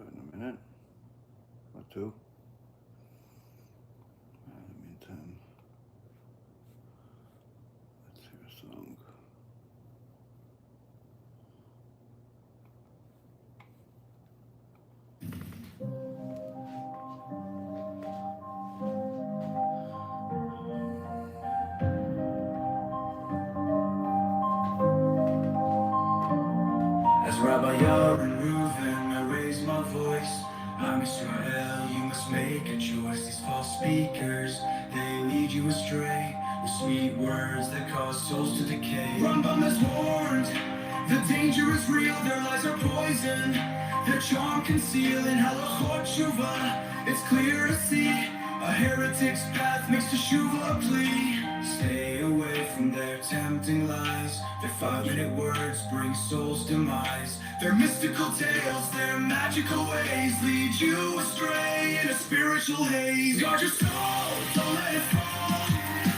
in a minute or two. In the meantime, let's hear a song. As Rabbi Yaron, Reuven, I raise my voice. I'm Israel, you must make a choice. These false speakers, they lead you astray with sweet words that cause souls to decay. Rambam has warned, the danger is real, their lies are poison. Their charm concealed in halachot chuva. It's clear to see, a heretic's path makes teshuva a plea. Stay away from their tempting lies. Their 5-minute words bring souls' demise. Their mystical tales, their magical ways lead you astray in a spiritual haze. Guard your soul, don't let it fall.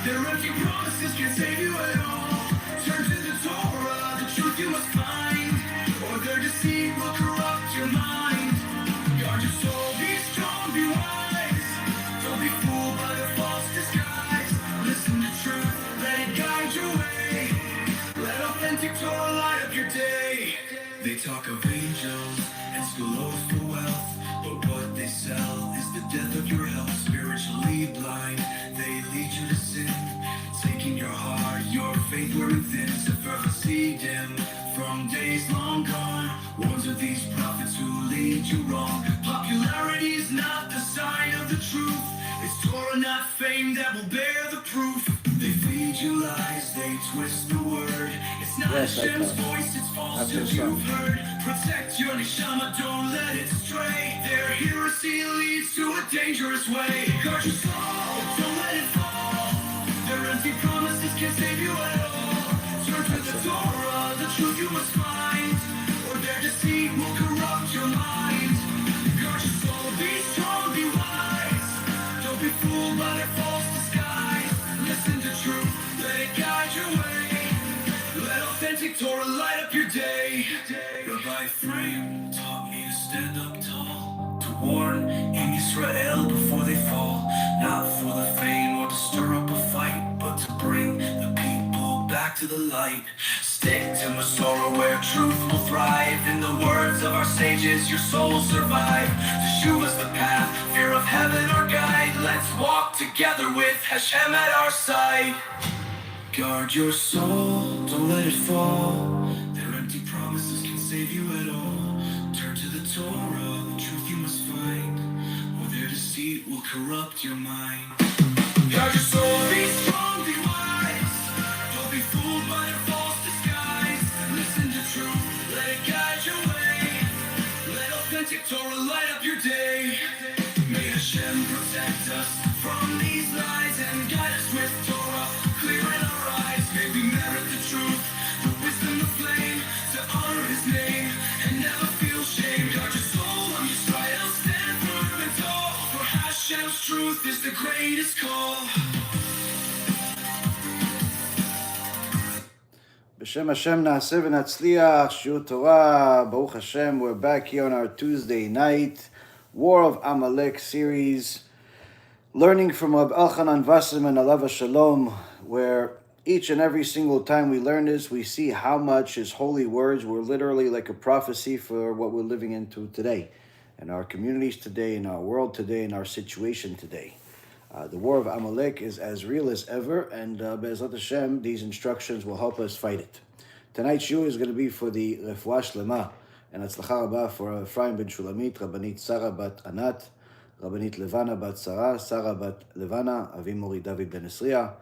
Their empty promises can't save you at all. Turn to the Torah, the truth you must find, or their deceit will corrupt your mind. Guard your soul, be strong, be wise. Don't be fooled by their false disguise. Listen to truth, let it guide your way. Let authentic Torah light up your day. They talk of angels and school oaths for wealth, but what they sell is the death of your health. Spiritually blind, they lead you to sin, taking your heart, your faith wearing thin. Sefer dim from days long gone. Ones of these prophets who lead you wrong. Popularity is not the sign of the truth. It's Torah, not fame, that will bear the proof. They feed you lies, they twist the word. It's not Hashem's voice, it's falsehood you've heard. Protect your neshama, don't let it stray. Their heresy leads to a dangerous way. Guard your soul, don't let it fall. Their empty promises can't save you at all. Turn to the Torah, the truth you must find, or their deceit will corrupt your mind. Guard your soul, be strong, be wise. Don't be fooled by their false disguise. Listen to truth, let it guide your way. Let authentic Torah light up your day. Rabbi Frame taught me to stand up tall, to warn in Israel before they fall, not for the fame or to stir up a fight, but to bring the people back to the light. Stick to Masorah where truth will thrive. In the words of our sages, your soul will survive. Teshuva's the path, fear of heaven our guide. Let's walk together with Hashem at our side. Guard your soul, don't let it fall. Their empty promises can save you at all. Turn to the Torah, the truth you must find, or their deceit will corrupt your mind. Guard your soul, be strong, be wise. Don't be fooled by their false disguise. Listen to truth, let it guide your way. Let authentic Torah light up your day. May Hashem protect us from these lies and guide us with Torah clear in our eyes. May we merit the truth, the wisdom, the flame, to honor His name and never feel shame. Guard your soul, I'm Israel, stand firm and tall, for Hashem's truth is the greatest call. B'Shem Hashem na'aseh v'natzliach, Shiur Torah, Baruch Hashem. We're back here on our Tuesday night War of Amalek series, learning from Rabbi Elchanan Wasserman Alav Shalom, where each and every single time we learn this, we see how much His holy words were literally like a prophecy for what we're living into today, in our communities today, in our world today, in our situation today. The war of Amalek is as real as ever, and Be'ezrat Hashem, these instructions will help us fight it. Tonight's shiur is going to be for the Refuah Shlema and Hatzlacha Rabba for Ephraim ben Shulamit, Rabbanit Sarah bat Anat, Rabbanit Levana bat Sarah, Sarah bat Levana, Avi Mori David ben Esriya,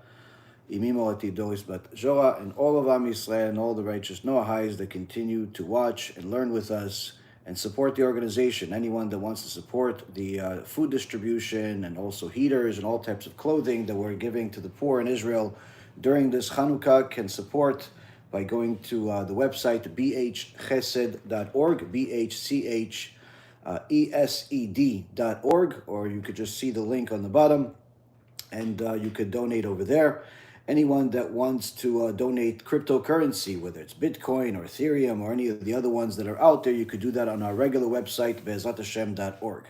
Imi Morati Doris bat Zora, and all of Am Yisrael and all the righteous Noahis that continue to watch and learn with us and support the organization. Anyone that wants to support the food distribution and also heaters and all types of clothing that we're giving to the poor in Israel during this Chanukah can support by going to the website bhchesed.org, bhchesed.org, or you could just see the link on the bottom and you could donate over there. anyone that wants to donate cryptocurrency, whether it's Bitcoin or Ethereum or any of the other ones that are out there, you could do that on our regular website, be'ezatashem.org.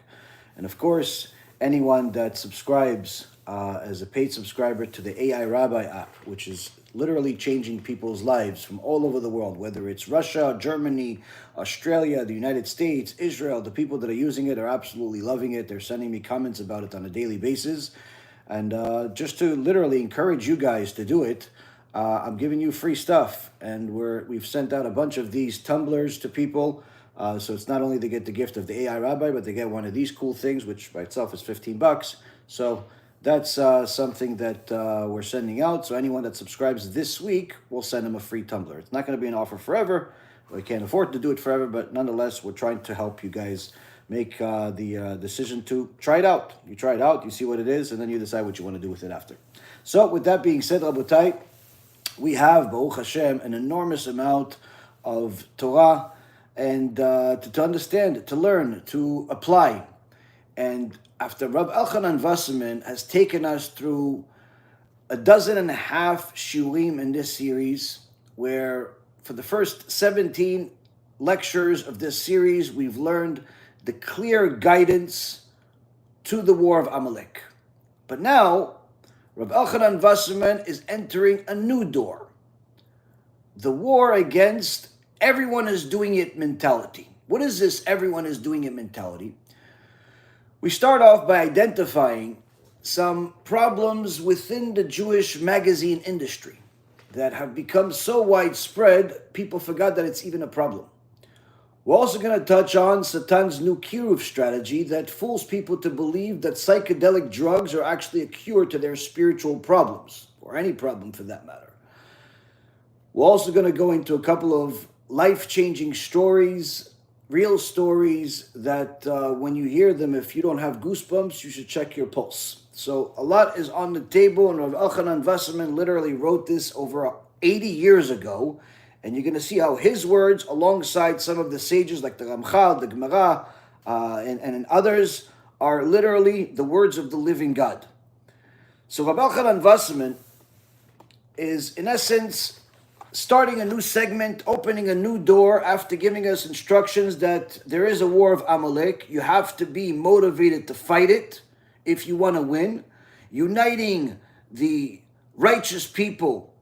And of course, anyone that subscribes as a paid subscriber to the AI Rabbi app, which is literally changing people's lives from all over the world, whether it's Russia, Germany, Australia, the United States, Israel, the people that are using it are absolutely loving it. They're sending me comments about it on a daily basis. And just to literally encourage you guys to do it, I'm giving you free stuff. And we've sent out a bunch of these tumblers to people. So it's not only they get the gift of the AI Rabbi, but they get one of these cool things, which by itself is $15. So that's something that we're sending out. So anyone that subscribes this week, we'll send them a free tumbler. It's not going to be an offer forever. We can't afford to do it forever, but nonetheless, we're trying to help you guys make the decision to try it out. You try it out, you see what it is, and then you decide what you want to do with it after. So with that being said, Rabotai, we have, Baruch Hashem, an enormous amount of Torah and to understand, to learn, to apply. And after Rav Elchanan Wasserman has taken us through 12.5 shiurim in this series, where for the first 17 lectures of this series, we've learned the clear guidance to the war of Amalek. But now, Rav Elchanan Wasserman is entering a new door. The war against everyone is doing it mentality. What is this everyone is doing it mentality? We start off by identifying some problems within the Jewish magazine industry that have become so widespread, people forgot that it's even a problem. We're also going to touch on Satan's new kiruv strategy that fools people to believe that psychedelic drugs are actually a cure to their spiritual problems, or any problem for that matter. We're also going to go into a couple of life-changing stories, real stories that when you hear them, if you don't have goosebumps, you should check your pulse. So a lot is on the table, and Rav Elchanan Wasserman literally wrote this over 80 years ago, and you're going to see how his words, alongside some of the sages like the Ramchal, the Gemara, and others, are literally the words of the living God. So Rav Elchanan Wasserman is, in essence, starting a new segment, opening a new door after giving us instructions that there is a war of Amalek. You have to be motivated to fight it if you want to win. Uniting the righteous people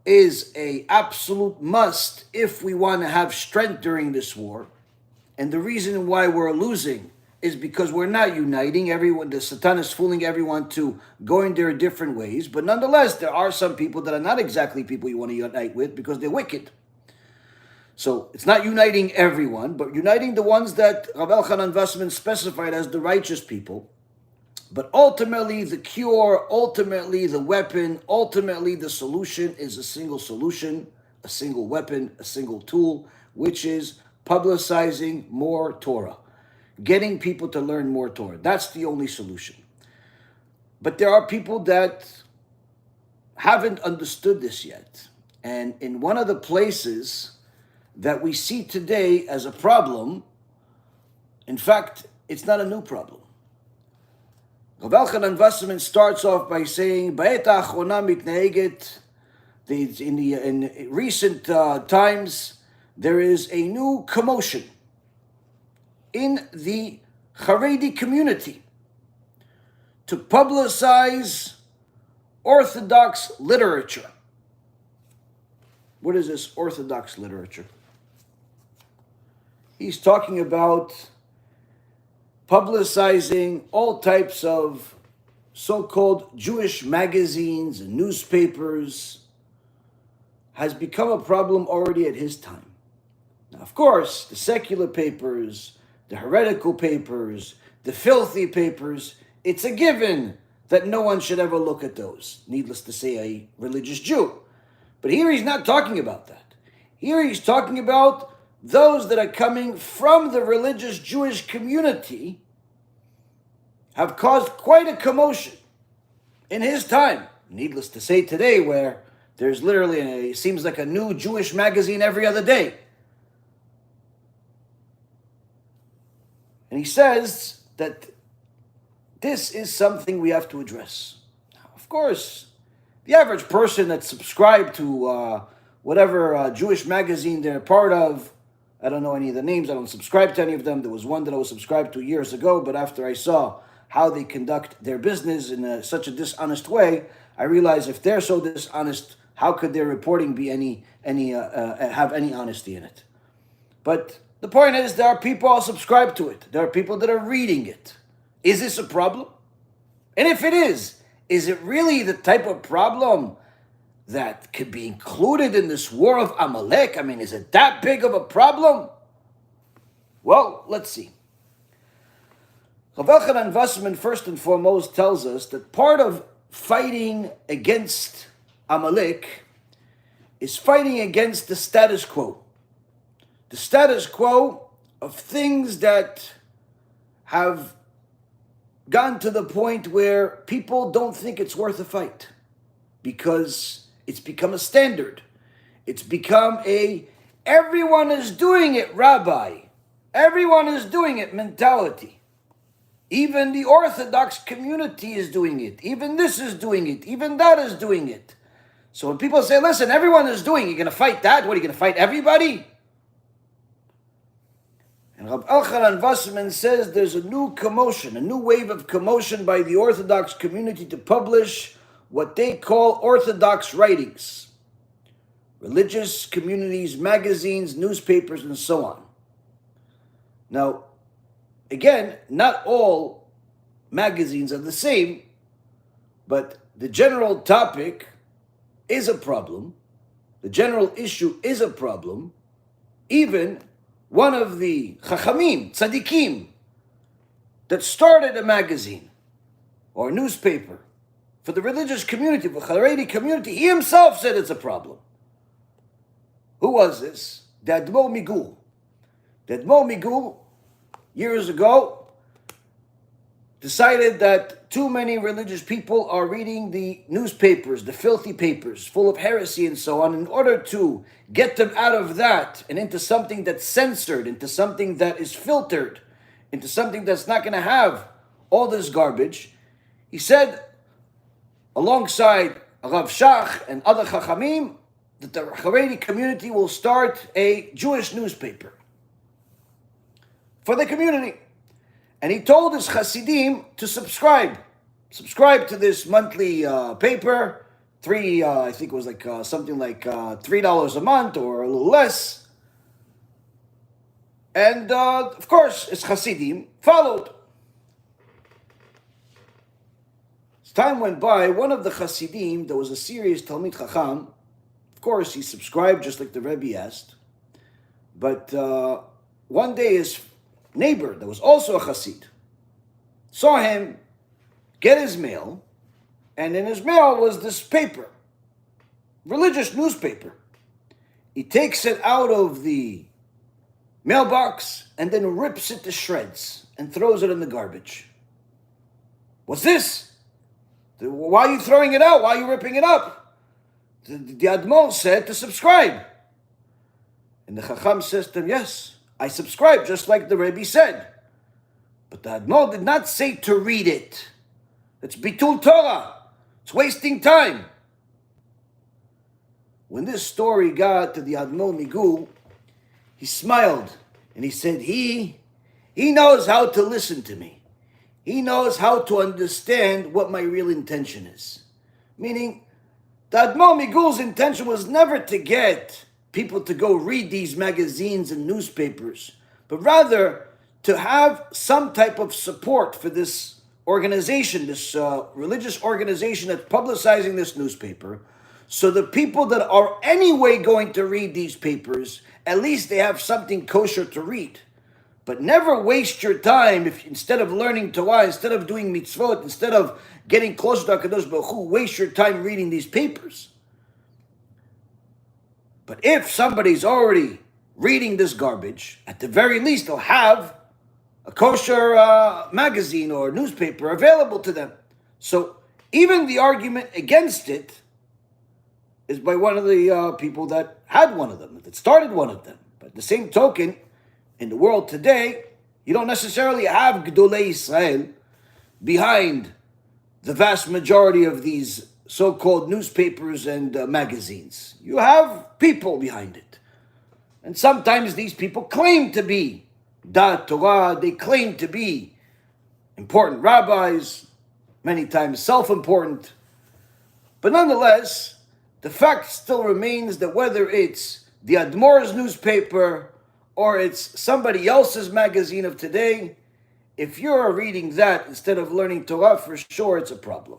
is an absolute must if we want to have strength during this war. And the reason why we're losing is because we're not uniting. The Satan is fooling everyone to going their different ways. But nonetheless, there are some people that are not exactly people you want to unite with because they're wicked. So it's not uniting everyone, but uniting the ones that Rav Elchanan Wasserman specified as the righteous people. But ultimately, the cure, ultimately, the weapon, ultimately, the solution is a single solution, a single weapon, a single tool, which is publicizing more Torah. Getting people to learn more Torah. That's the only solution. But there are people that haven't understood this yet. And in one of the places that we see today as a problem, in fact, it's not a new problem. Rav Elchanan Wasserman starts off by saying, "Ba'et ha'achrona mitnaeget." In recent times, there is a new commotion in the Haredi community to publicize Orthodox literature. What is this Orthodox literature? He's talking about publicizing all types of so-called Jewish magazines and newspapers. Has become a problem already at his time. Now, of course, the secular papers, the heretical papers, the filthy papers, it's a given that no one should ever look at those. Needless to say, a religious Jew. But here he's not talking about that. Here he's talking about those that are coming from the religious Jewish community have caused quite a commotion in his time. Needless to say today, where there's literally, it seems like a new Jewish magazine every other day. And he says that this is something we have to address. Now, of course, the average person that's subscribed to whatever Jewish magazine they're part of, I don't know any of the names, I don't subscribe to any of them. There was one that I was subscribed to years ago, but after I saw how they conduct their business in such a dishonest way, I realized if they're so dishonest, how could their reporting be have any honesty in it? But the point is, there are people who subscribe to it. There are people that are reading it. Is this a problem? And if it is it really the type of problem that could be included in this war of Amalek? I mean, is it that big of a problem? Well, let's see. Rav Elchanan Wasserman, first and foremost, tells us that part of fighting against Amalek is fighting against the status quo. The status quo of things that have gotten to the point where people don't think it's worth a fight because it's become a standard. It's become everyone is doing it, Rabbi. Everyone is doing it mentality. Even the Orthodox community is doing it. Even this is doing it. Even that is doing it. So when people say, listen, everyone is doing it, you're going to fight that? What, are you going to fight everybody? And Rabbi Elchanan Wasserman says there's a new commotion, a new wave of commotion by the Orthodox community to publish what they call Orthodox writings. Religious communities, magazines, newspapers, and so on. Now, again, not all magazines are the same, but the general topic is a problem. The general issue is a problem. Even one of the chachamim, tzaddikim, that started a magazine or a newspaper for the religious community, the Haredi community, he himself said it's a problem. Who was this? The Admor Migul. The Admor Migul, years ago, decided that too many religious people are reading the newspapers, the filthy papers, full of heresy and so on. In order to get them out of that and into something that's censored, into something that is filtered, into something that's not going to have all this garbage, he said, alongside Rav Shach and other Chachamim, that the Haredi community will start a Jewish newspaper for the community. And he told his Hasidim to subscribe to this monthly paper, I think it was like something like $3 a month or a little less. And of course, his Hasidim followed. As time went by, one of the Hasidim, there was a serious Talmid Chacham. Of course, he subscribed just like the Rebbe asked. But one day his neighbor, that was also a Hasid, saw him get his mail, and in his mail was this paper, religious newspaper. He takes it out of the mailbox and then rips it to shreds and throws it in the garbage. What's this? Why are you throwing it out? Why are you ripping it up? The Admor said to subscribe. And the Chacham says to him, yes, I subscribe just like the Rabbi said. But the Admor did not say to read it. It's Bitul Torah. It's wasting time. When this story got to the Admor Migul, he smiled and he said, he knows how to listen to me. He knows how to understand what my real intention is. Meaning, the Admor Migul's intention was never to get people to go read these magazines and newspapers, but rather to have some type of support for this organization, this religious organization that's publicizing this newspaper, so the people that are anyway going to read these papers, at least they have something kosher to read. But never waste your time if instead of learning Torah, instead of doing mitzvot, instead of getting closer to HaKadosh Baruch Hu, waste your time reading these papers. But if somebody's already reading this garbage, at the very least they'll have a kosher magazine or newspaper available to them. So even the argument against it is by one of the people that had one of them, that started one of them. But the same token, in the world today, you don't necessarily have Gdolei Israel behind the vast majority of these so-called newspapers and magazines. You have people behind it. And sometimes these people claim to be Da'at Torah, they claim to be important rabbis, many times self-important. But nonetheless, the fact still remains that whether it's the Admor's newspaper or it's somebody else's magazine of today, if you're reading that instead of learning Torah, for sure it's a problem.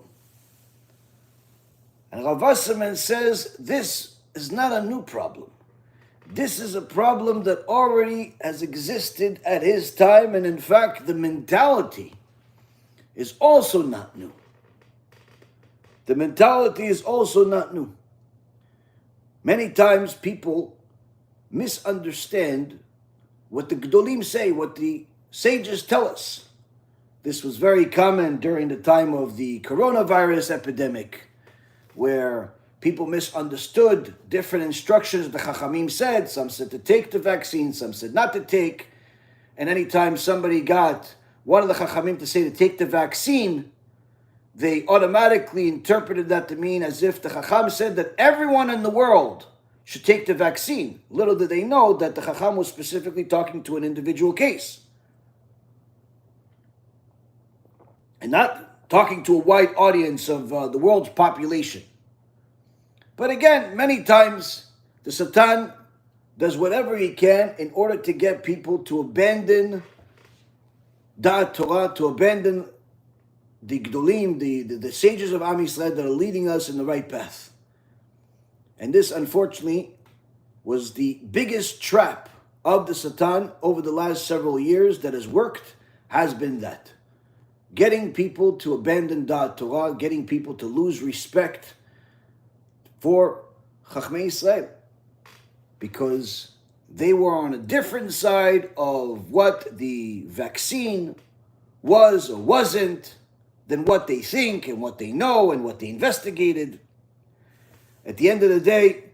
And Rav Wasserman says this is not a new problem. This is a problem that already has existed at his time, and in fact, the mentality is also not new. The mentality is also not new. Many times people misunderstand what the Gdolim say, what the sages tell us. This was very common during the time of the coronavirus epidemic, where people misunderstood different instructions the Chachamim said. Some said to take the vaccine, some said not to take. And anytime somebody got one of the Chachamim to say to take the vaccine, they automatically interpreted that to mean as if the Chacham said that everyone in the world should take the vaccine. Little did they know that the Chacham was specifically talking to an individual case, and not talking to a wide audience of the world's population. But again, many times the Satan does whatever he can in order to get people to abandon Da'at Torah, to abandon the Gdolim, the sages of Am Yisrael that are leading us in the right path. And this, unfortunately, was the biggest trap of the Satan over the last several years that has worked, has been that. Getting people to abandon Da'at Torah, getting people to lose respect for Chachmei Yisrael, because they were on a different side of what the vaccine was or wasn't than what they think and what they know and what they investigated. At the end of the day,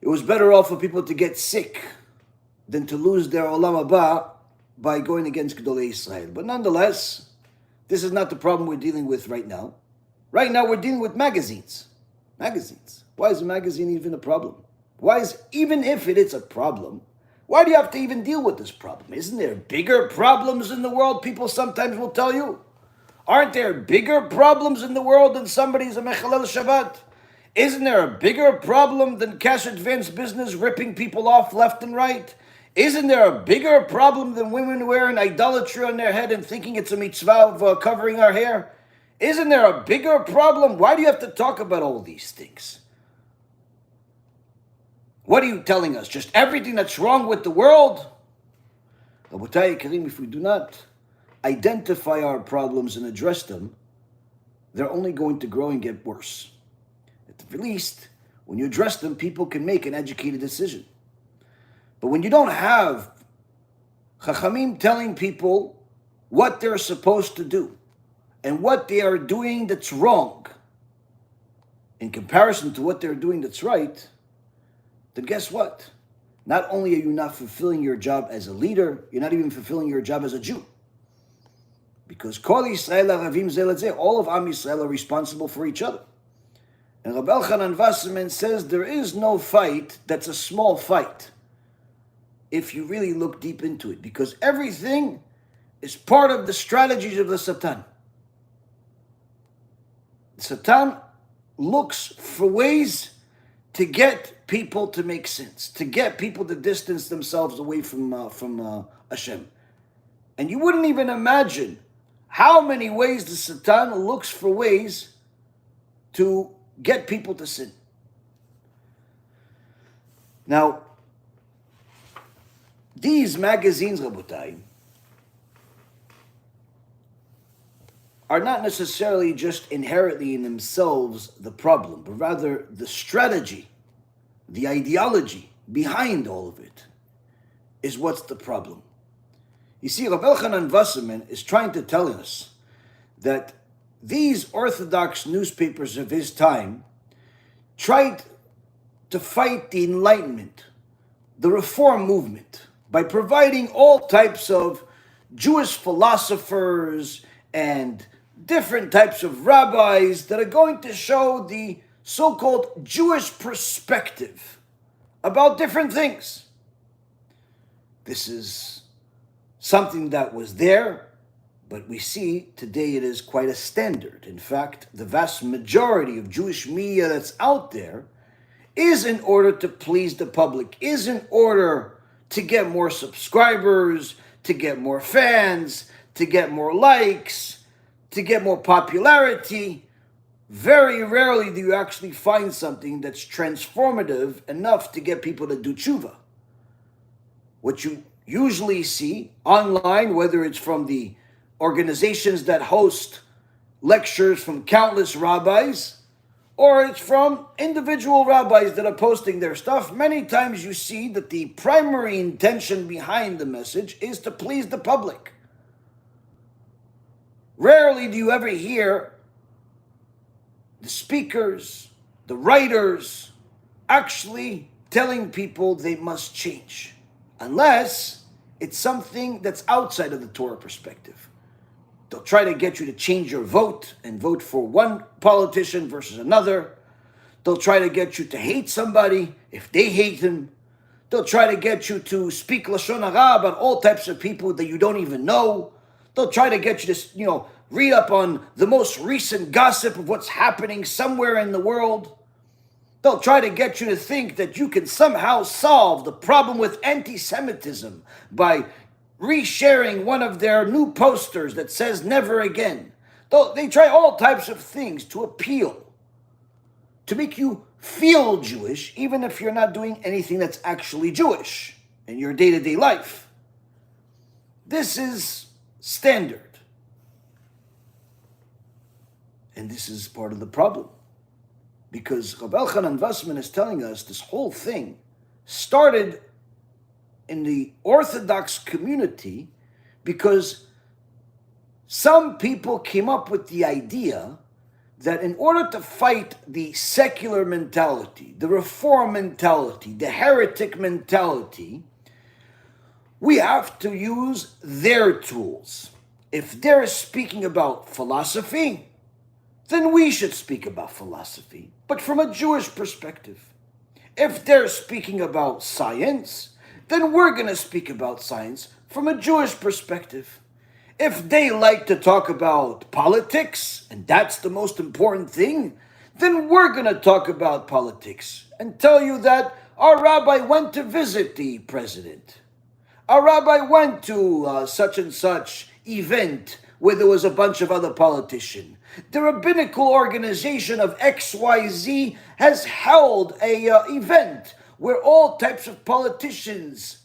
it was better off for people to get sick than to lose their Olam Haba by going against Gedolei Israel. But nonetheless, this is not the problem we're dealing with right now. Right now we're dealing with magazines. Magazines. Why is a magazine even a problem? Even if it is a problem, why do you have to even deal with this problem? Isn't there bigger problems in the world? People sometimes will tell you. Aren't there bigger problems in the world than somebody's a Mechalel Shabbat? Isn't there a bigger problem than cash advance business ripping people off left and right? Isn't there a bigger problem than women wearing idolatry on their head and thinking it's a mitzvah of covering our hair? Isn't there a bigger problem? Why do you have to talk about all these things? What are you telling us? Just everything that's wrong with the world? Rabotai Karim, if we do not identify our problems and address them, they're only going to grow and get worse. At the least, when you address them, people can make an educated decision. But when you don't have Chachamim telling people what they're supposed to do and what they are doing that's wrong in comparison to what they're doing that's right, then guess what? Not only are you not fulfilling your job as a leader, you're not even fulfilling your job as a Jew. Because Kol Yisrael Aravim Zeh Lezeh, all of Am Yisrael are responsible for each other. And Rabbi Elchanan Wasserman says there is no fight that's a small fight if you really look deep into it, because everything is part of the strategies of the Satan. Satan looks for ways to get people to make sense, to get people to distance themselves away from Hashem. And you wouldn't even imagine how many ways the Satan looks for ways to get people to sin. Now, these magazines, Rabotai, are not necessarily just inherently in themselves the problem, but rather the strategy, the ideology behind all of it is what's the problem. You see, Rabbi Elchanan Wasserman is trying to tell us that these Orthodox newspapers of his time tried to fight the Enlightenment, the Reform movement, by providing all types of Jewish philosophers and different types of rabbis that are going to show the so-called Jewish perspective about different things. This is something that was there, but we see today it is quite a standard. In fact, the vast majority of Jewish media that's out there is in order to please the public, is in order to get more subscribers, to get more fans, to get more likes, to get more popularity. Very rarely do you actually find something that's transformative enough to get people to do chuva. What you usually see online, whether it's from the organizations that host lectures from countless rabbis, or it's from individual rabbis that are posting their stuff, many times you see that the primary intention behind the message is to please the public. Rarely do you ever hear the speakers, the writers, actually telling people they must change, unless it's something that's outside of the Torah perspective. They'll try to get you to change your vote and vote for one politician versus another. They'll try to get you to hate somebody if they hate him. They'll try to get you to speak Lashon Hara about all types of people that you don't even know. They'll try to get you to, read up on the most recent gossip of what's happening somewhere in the world. They'll try to get you to think that you can somehow solve the problem with anti-Semitism by resharing one of their new posters that says never again. They try all types of things to appeal, to make you feel Jewish, even if you're not doing anything that's actually Jewish in your day-to-day life. This is standard. And this is part of the problem. Because Rabbi Elchanan Wassman is telling us this whole thing started in the Orthodox community because some people came up with the idea that in order to fight the secular mentality, the reform mentality, the heretic mentality, we have to use their tools. If they're speaking about philosophy, then we should speak about philosophy, but from a Jewish perspective. If they're speaking about science, then we're going to speak about science from a Jewish perspective. If they like to talk about politics, and that's the most important thing, then we're going to talk about politics and tell you that our rabbi went to visit the president. Our rabbi went to such and such event where there was a bunch of other politicians. The rabbinical organization of XYZ has held a event where all types of politicians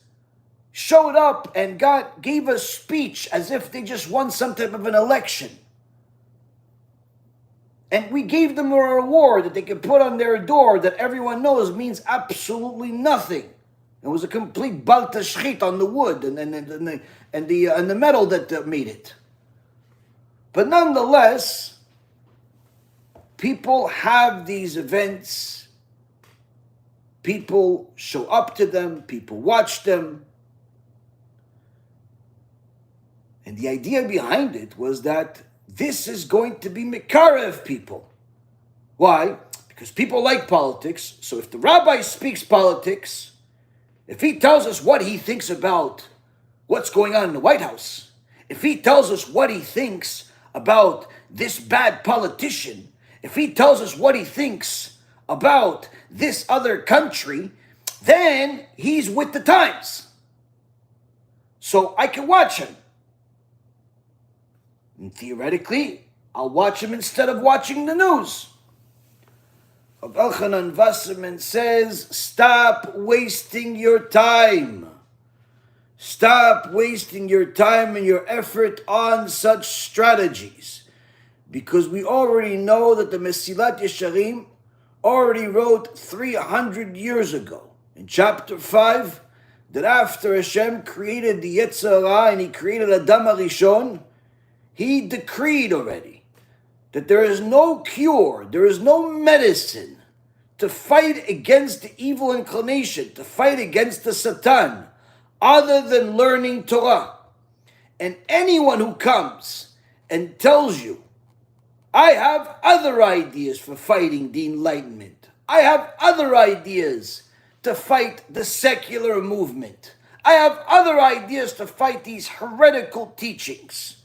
showed up and gave a speech as if they just won some type of an election. And we gave them a reward that they could put on their door that everyone knows means absolutely nothing. It was a complete baltashchit on the wood and the metal that made it. But nonetheless, people have these events, people show up to them, people watch them. And the idea behind it was that this is going to be mekarev people. Why? Because people like politics, so if the rabbi speaks politics, if he tells us what he thinks about what's going on in the White House, if he tells us what he thinks about this bad politician, if he tells us what he thinks about this other country, then he's with the times. So I can watch him. And theoretically, I'll watch him instead of watching the news. Rabbi Elchanan Wassman says, stop wasting your time. Stop wasting your time and your effort on such strategies. Because we already know that the Mesilat Yesharim already wrote 300 years ago, in chapter 5, that after Hashem created the Yetzer Hara and he created Adam HaRishon, he decreed already that there is no cure, there is no medicine to fight against the evil inclination, to fight against the Satan, other than learning Torah. And anyone who comes and tells you I have other ideas for fighting the Enlightenment. I have other ideas to fight the secular movement. I have other ideas to fight these heretical teachings.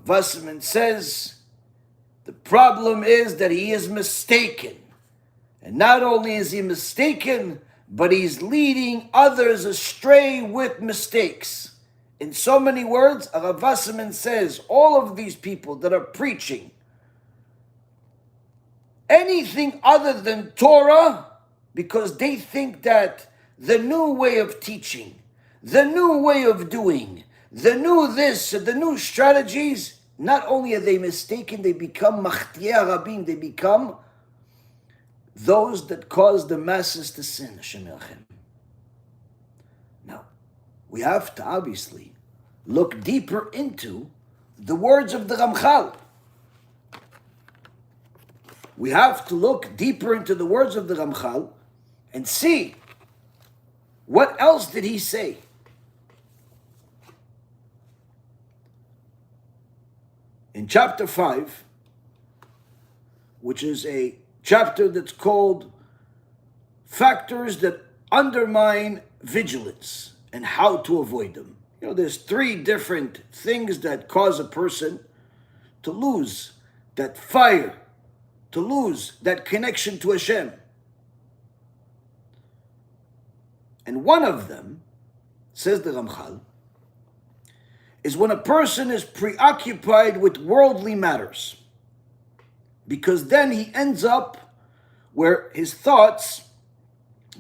Wasserman says the problem is that he is mistaken. And not only is he mistaken, but he's leading others astray with mistakes. In so many words, Rav Wasserman says all of these people that are preaching anything other than Torah, because they think that the new way of teaching, the new way of doing, the new this, the new strategies, not only are they mistaken, they become machtiya rabin, they become those that cause the masses to sin. Hashem Yirachem. Now, we have to obviously look deeper into the words of the Ramchal. We have to look deeper into the words of the Ramchal and see what else did he say. In chapter 5, which is a chapter that's called Factors That Undermine Vigilance and How to Avoid Them. You know, there's 3 different things that cause a person to lose that fire, to lose that connection to Hashem. And one of them, says the Ramchal, is when a person is preoccupied with worldly matters. Because then he ends up where his thoughts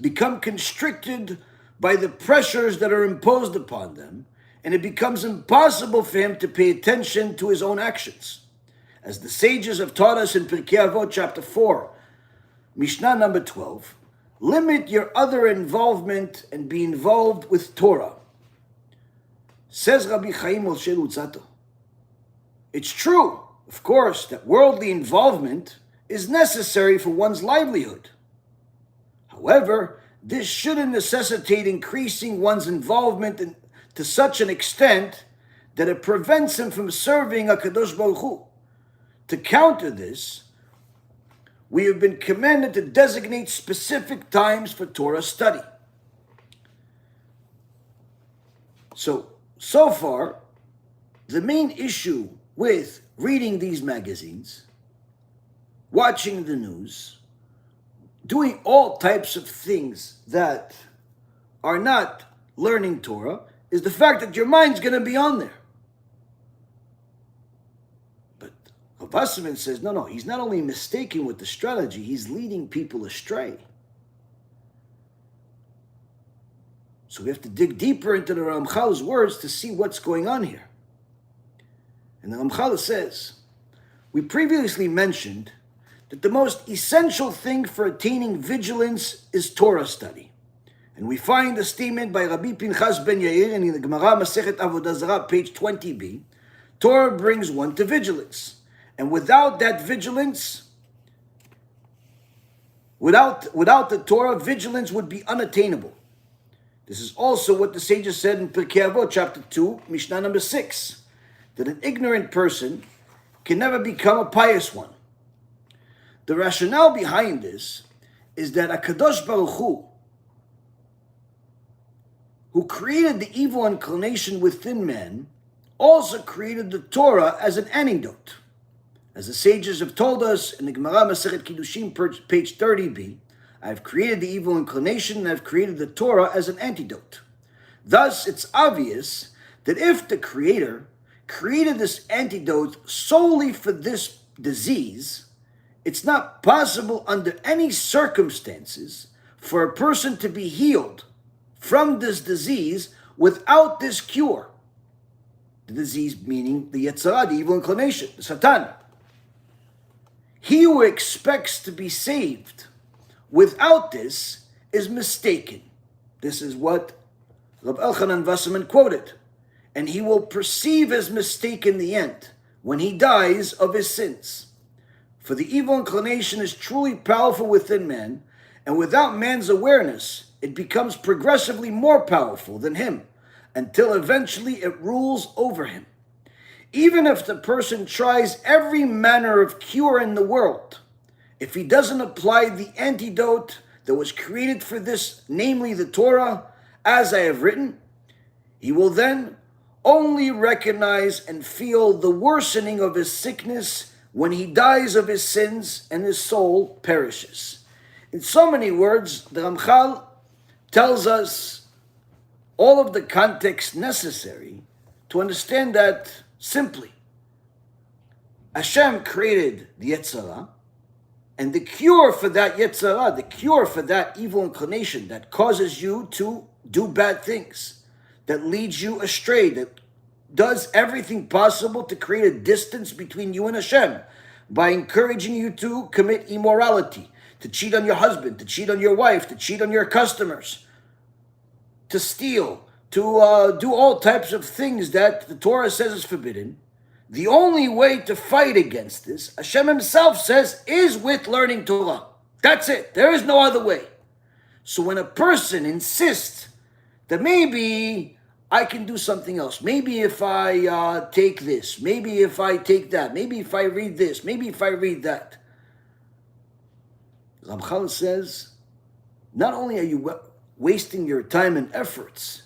become constricted by the pressures that are imposed upon them, and it becomes impossible for him to pay attention to his own actions. As the sages have taught us in Pirkei Avot, chapter 4, Mishnah number 12, limit your other involvement and be involved with Torah. Says Rabbi Chaim Moshe Lutzato, it's true, of course, that worldly involvement is necessary for one's livelihood. However, this shouldn't necessitate increasing one's involvement to such an extent that it prevents him from serving HaKadosh Baruch Hu. To counter this, we have been commanded to designate specific times for Torah study. So far, the main issue with reading these magazines, watching the news, doing all types of things that are not learning Torah, is the fact that your mind's going to be on there. But Rav Wasserman says, no, he's not only mistaken with the strategy, he's leading people astray. So we have to dig deeper into the Ramchal's words to see what's going on here. And the Ramchal says, we previously mentioned that the most essential thing for attaining vigilance is Torah study. And we find a statement by Rabbi Pinchas ben Yair in the Gemara Masechet Avodah Zarah, page 20b, Torah brings one to vigilance. And without that vigilance, without the Torah, vigilance would be unattainable. This is also what the sages said in Pirkei Avot, chapter 2, Mishnah number 6, that an ignorant person can never become a pious one. The rationale behind this is that HaKadosh Baruch Hu, who created the evil inclination within man, also created the Torah as an antidote. As the sages have told us in the Gemara Masechet Kiddushin, page 30b, I've created the evil inclination and I've created the Torah as an antidote. Thus, it's obvious that if the Creator created this antidote solely for this disease, it's not possible under any circumstances for a person to be healed from this disease without this cure. The disease meaning the Yetzirah, the evil inclination, the Satan. He who expects to be saved without this is mistaken. This is what Rabbi Elchanan Wasserman quoted. And he will perceive his mistake in the end, when he dies of his sins. For the evil inclination is truly powerful within man, and without man's awareness, it becomes progressively more powerful than him, until eventually it rules over him. Even if the person tries every manner of cure in the world, if he doesn't apply the antidote that was created for this, namely the Torah, as I have written, he will then only recognize and feel the worsening of his sickness when he dies of his sins and his soul perishes. In so many words, the Ramchal tells us all of the context necessary to understand that simply. Hashem created the Yetzirah, and the cure for that Yetzirah, the cure for that evil inclination that causes you to do bad things, that leads you astray, that does everything possible to create a distance between you and Hashem by encouraging you to commit immorality, to cheat on your husband, to cheat on your wife, to cheat on your customers, to steal, to do all types of things that the Torah says is forbidden. The only way to fight against this, Hashem himself says, is with learning Torah. That's it. There is no other way. So when a person insists that maybe I can do something else, maybe if I take this, maybe if I take that, maybe if I read this, maybe if I read that, Ramchal says, not only are you wasting your time and efforts,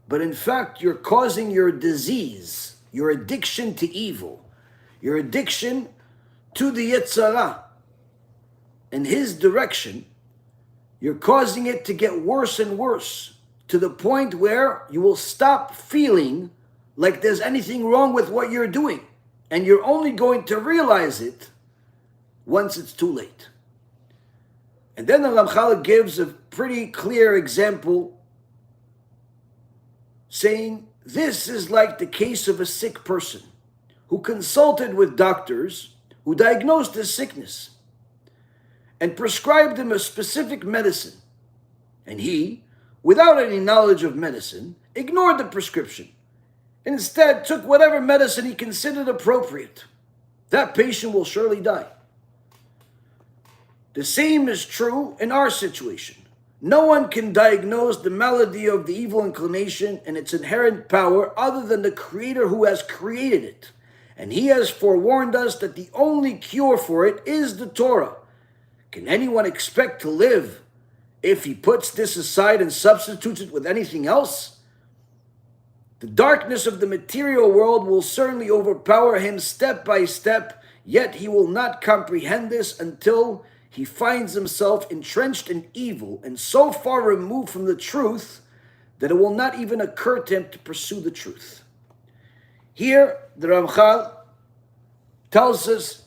but in fact you're causing your disease, your addiction to evil, your addiction to the Yetzirah, in his direction, you're causing it to get worse and worse, to the point where you will stop feeling like there's anything wrong with what you're doing. And you're only going to realize it once it's too late. And then the Ramchal gives a pretty clear example, saying this is like the case of a sick person who consulted with doctors who diagnosed his sickness and prescribed him a specific medicine. And he, without any knowledge of medicine, ignored the prescription and instead took whatever medicine he considered appropriate. That patient will surely die. The same is true in our situation. No one can diagnose the malady of the evil inclination and its inherent power other than the Creator who has created it. And he has forewarned us that the only cure for it is the Torah. Can anyone expect to live if he puts this aside and substitutes it with anything else? The darkness of the material world will certainly overpower him step by step, yet he will not comprehend this until he finds himself entrenched in evil and so far removed from the truth that it will not even occur to him to pursue the truth. Here, the Ramchal tells us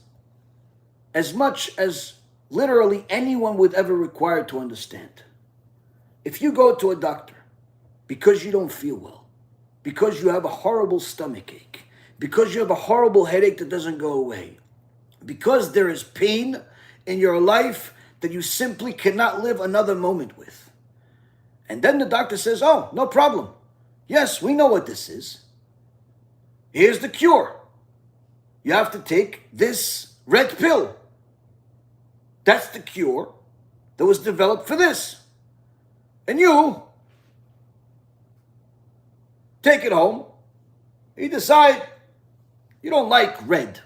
as much as literally anyone would ever require to understand. If you go to a doctor because you don't feel well, because you have a horrible stomach ache, because you have a horrible headache that doesn't go away, because there is pain in your life that you simply cannot live another moment with. And then the doctor says, oh, no problem. Yes, we know what this is. Here's the cure. You have to take this red pill. That's the cure that was developed for this. And you take it home. You decide you don't like red.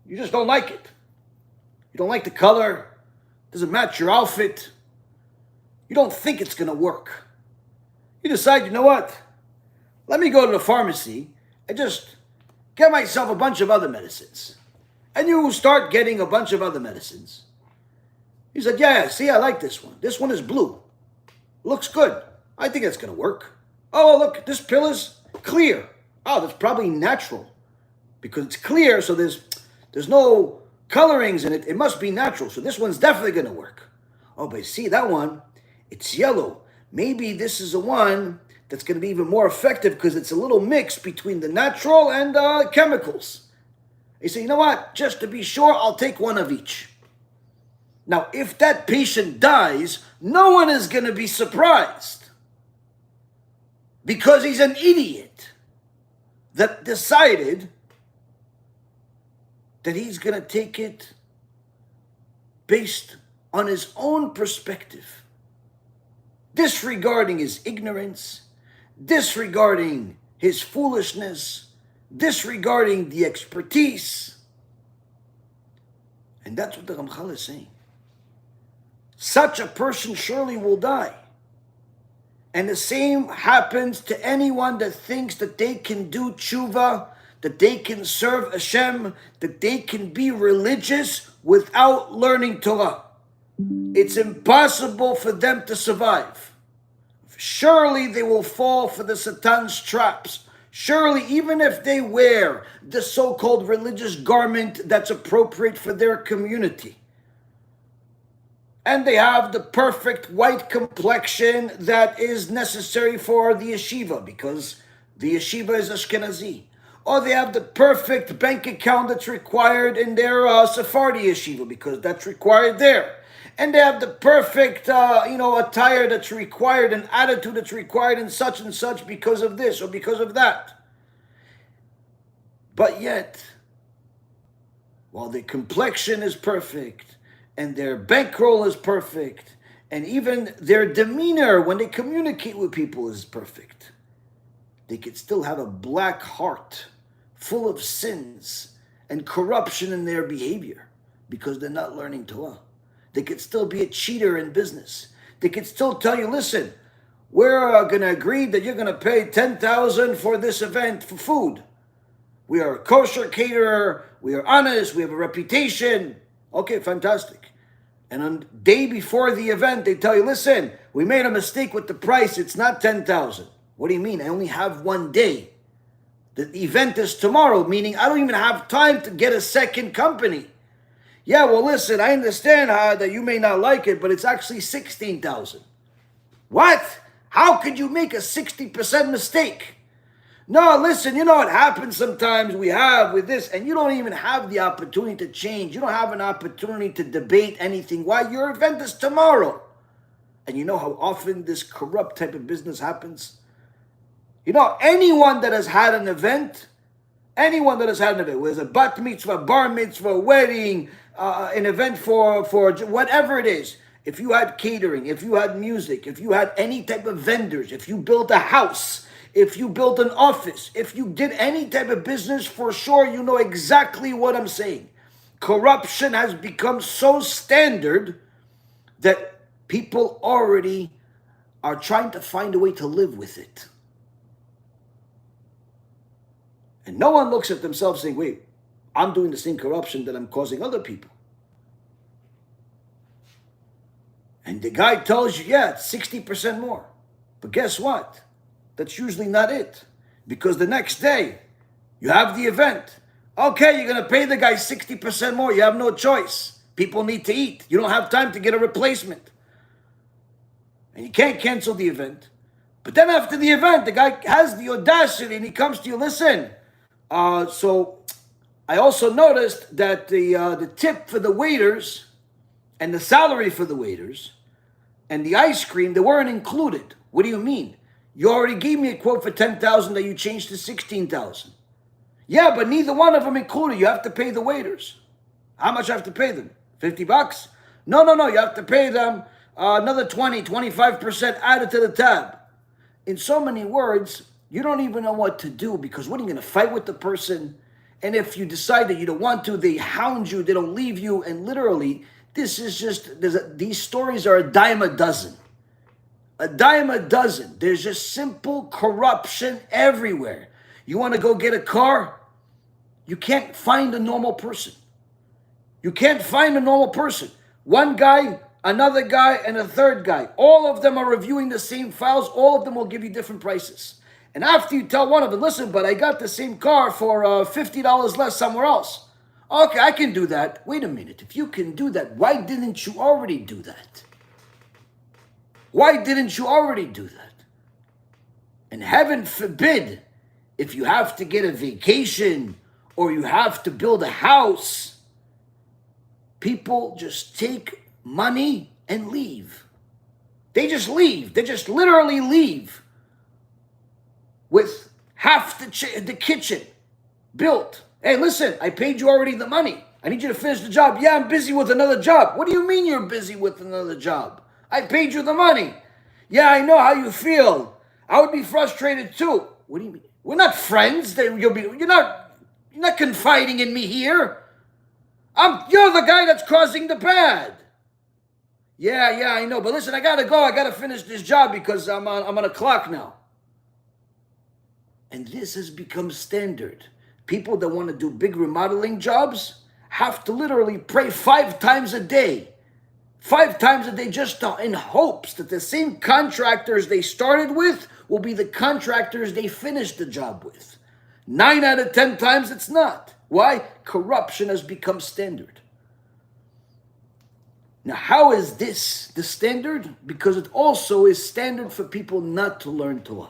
You just don't like it. You don't like the color. It doesn't match your outfit. You don't think it's going to work. You decide, you know what? Let me go to the pharmacy and just get myself a bunch of other medicines. And you start getting a bunch of other medicines. He said, yeah, see, I like this one. This one is blue. Looks good. I think it's going to work. Oh, look, this pill is clear. Oh, that's probably natural. Because it's clear, so there's no colorings in it. It must be natural. So this one's definitely going to work. Oh, but see, that one, it's yellow. Maybe this is a one that's going to be even more effective because it's a little mix between the natural and chemicals. You say, you know what? Just to be sure, I'll take one of each. Now, if that patient dies, no one is going to be surprised because he's an idiot that decided that he's going to take it based on his own perspective, disregarding his ignorance, disregarding his foolishness, disregarding the expertise. And that's what the Ramchal is saying. Such a person surely will die. And the same happens to anyone that thinks that they can do chuva, that they can serve Hashem, that they can be religious without learning Torah. It's impossible for them to survive. Surely they will fall for the Satan's traps. Surely, even if they wear the so-called religious garment that's appropriate for their community, and they have the perfect white complexion that is necessary for the yeshiva, because the yeshiva is Ashkenazi, or they have the perfect bank account that's required in their Sephardi yeshiva, because that's required there, and they have the perfect attire that's required, and attitude that's required in such and such because of this or because of that. But yet, while their complexion is perfect, and their bankroll is perfect, and even their demeanor when they communicate with people is perfect, they could still have a black heart full of sins and corruption in their behavior because they're not learning Torah. They could still be a cheater in business. They could still tell you, listen, we're going to agree that you're going to pay $10,000 for this event for food. We are a kosher caterer. We are honest. We have a reputation. Okay, fantastic. And on the day before the event, they tell you, listen, we made a mistake with the price. It's not $10,000. What do you mean? I only have one day. The event is tomorrow, meaning I don't even have time to get a second company. Yeah, well, listen, I understand that you may not like it, but it's actually $16,000. What? How could you make a 60% mistake? No, listen, you know what happens sometimes with this, and you don't even have the opportunity to change. You don't have an opportunity to debate anything. Why? Your event is tomorrow. And you know how often this corrupt type of business happens? You know, anyone that has had an event, whether it's a bat mitzvah, bar mitzvah, wedding, an event for whatever it is, if you had catering, if you had music, if you had any type of vendors, if you built a house, if you built an office, if you did any type of business, for sure you know exactly what I'm saying. Corruption has become so standard that people already are trying to find a way to live with it. And no one looks at themselves saying, wait, I'm doing the same corruption that I'm causing other people. And the guy tells you, yeah, it's 60% more. But guess what? That's usually not it. Because the next day, you have the event. Okay, you're going to pay the guy 60% more. You have no choice. People need to eat. You don't have time to get a replacement. And you can't cancel the event. But then after the event, the guy has the audacity and he comes to you, listen, so I also noticed that the tip for the waiters and the salary for the waiters and the ice cream, they weren't included. What do you mean? You already gave me a quote for $10,000 that you changed to $16,000. Yeah, but neither one of them included. You have to pay the waiters. How much you have to pay them? $50? No. You have to pay them another 25% added to the tab. In so many words, you don't even know what to do, because what are you going to fight with the person? And if you decide that you don't want to, they hound you, they don't leave you. And literally, these stories are a dime a dozen. A dime a dozen. There's just simple corruption everywhere. You want to go get a car? You can't find a normal person. You can't find a normal person. One guy, another guy, and a third guy. All of them are reviewing the same files. All of them will give you different prices. And after you tell one of them, listen, but I got the same car for $50 less somewhere else. Okay, I can do that. Wait a minute. If you can do that, why didn't you already do that? Why didn't you already do that? And heaven forbid, if you have to get a vacation or you have to build a house, people just take money and leave. They just leave. They just literally leave with half the kitchen built. Hey, listen, I paid you already the money. I need you to finish the job. Yeah, I'm busy with another job. What do you mean you're busy with another job? I paid you the money. Yeah, I know how you feel. I would be frustrated too. What do you mean? We're not friends. You're not confiding in me here. You're the guy that's causing the bad. Yeah, I know. But listen, I gotta go. I gotta finish this job because I'm on a clock now. And this has become standard. People that want to do big remodeling jobs have to literally pray 5 times a day. 5 times a day just in hopes that the same contractors they started with will be the contractors they finished the job with. 9 out of 10 times it's not. Why? Corruption has become standard. Now, how is this the standard? Because it also is standard for people not to learn Torah.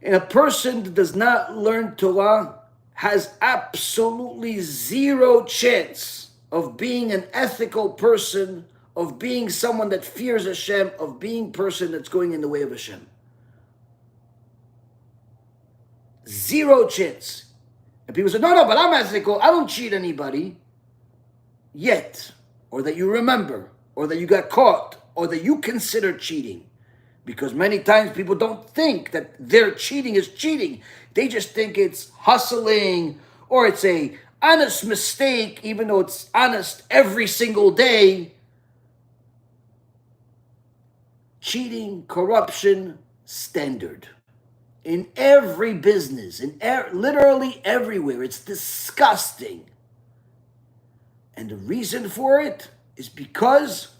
And a person that does not learn Torah has absolutely zero chance of being an ethical person, of being someone that fears Hashem, of being a person that's going in the way of Hashem. Zero chance. And people say, no, but I'm ethical. I don't cheat anybody. Yet. Or that you remember. Or that you got caught. Or that you consider cheating. Because many times people don't think that their cheating is cheating. They just think it's hustling. Or it's a honest mistake. Even though it's honest every single day. Cheating, corruption, standard. In every business, literally everywhere. It's disgusting. And the reason for it is because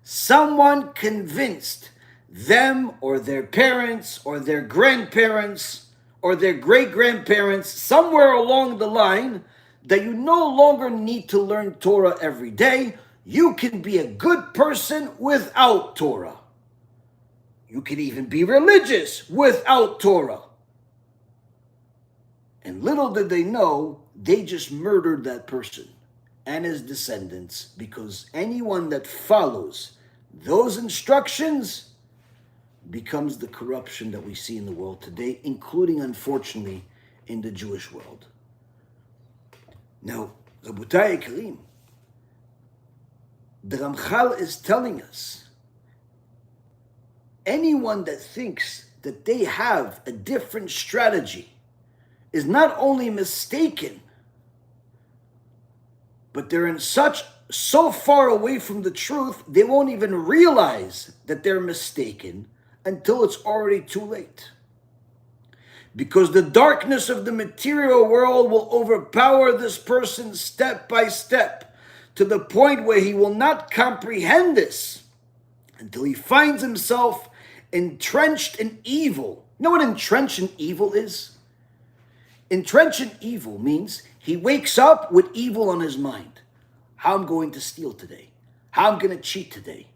someone convinced them or their parents or their grandparents or their great-grandparents somewhere along the line that you no longer need to learn Torah every day. You can be a good person without Torah. You can even be religious without Torah. And little did they know, they just murdered that person and his descendants, because anyone that follows those instructions becomes the corruption that we see in the world today, including, unfortunately, in the Jewish world. Now, Rabotai Karim, the Ramchal is telling us, anyone that thinks that they have a different strategy is not only mistaken, but they're so far away from the truth, they won't even realize that they're mistaken until it's already too late. Because the darkness of the material world will overpower this person step by step, to the point where he will not comprehend this until he finds himself entrenched in evil. You know what entrenched in evil is? Entrenched in evil means he wakes up with evil on his mind. How I'm going to steal today. How I'm going to cheat today.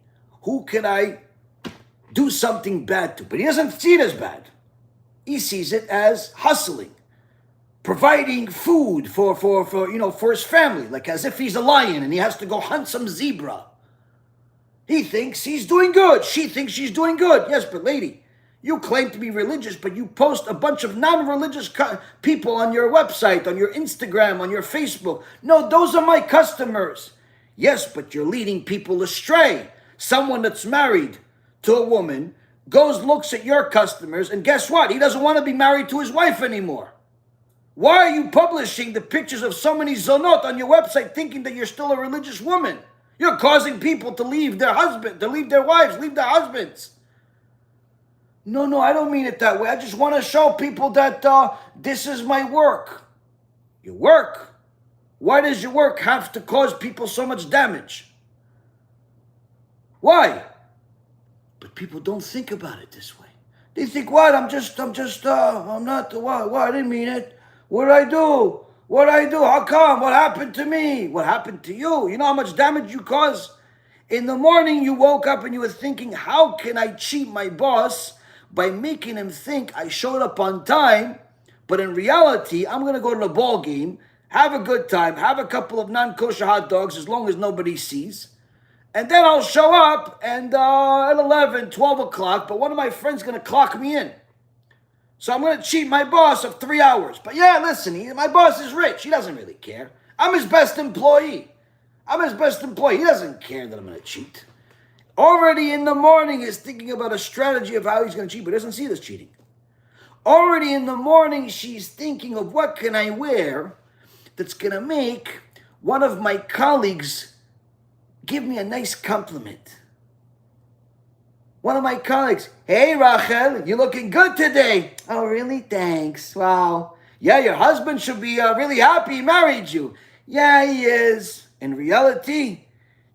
Who can I do something bad to? But he doesn't see it as bad. He sees it as hustling. Providing food for his family. Like as if he's a lion and he has to go hunt some zebra. He thinks he's doing good. She thinks she's doing good. Yes, but lady, you claim to be religious, but you post a bunch of non-religious people on your website, on your Instagram, on your Facebook. No, those are my customers. Yes, but you're leading people astray. Someone that's married to a woman looks at your customers, and guess what? He doesn't want to be married to his wife anymore. Why are you publishing the pictures of so many zonot on your website thinking that you're still a religious woman? You're causing people to leave their husband, to leave their wives, leave their husbands. No, I don't mean it that way. I just want to show people that this is my work. Your work? Why does your work have to cause people so much damage? Why? But people don't think about it this way. They think, what? I'm not, what? I didn't mean it. What did I do? How come? What happened to me? What happened to you? You know how much damage you caused? In the morning, you woke up and you were thinking, how can I cheat my boss by making him think I showed up on time, but in reality, I'm going to go to the ball game, have a good time, have a couple of non-kosher hot dogs as long as nobody sees, and then I'll show up and at 11, 12 o'clock, but one of my friends is going to clock me in. So I'm going to cheat my boss of 3 hours. But yeah, listen, my boss is rich. He doesn't really care. I'm his best employee. He doesn't care that I'm going to cheat. Already in the morning, he's thinking about a strategy of how he's going to cheat, but he doesn't see this cheating. Already in the morning, she's thinking of what can I wear that's going to make one of my colleagues give me a nice compliment. One of my colleagues, hey Rachel, you're looking good today. Oh really? Thanks. Wow. Yeah, your husband should be really happy he married you. Yeah, he is. In reality,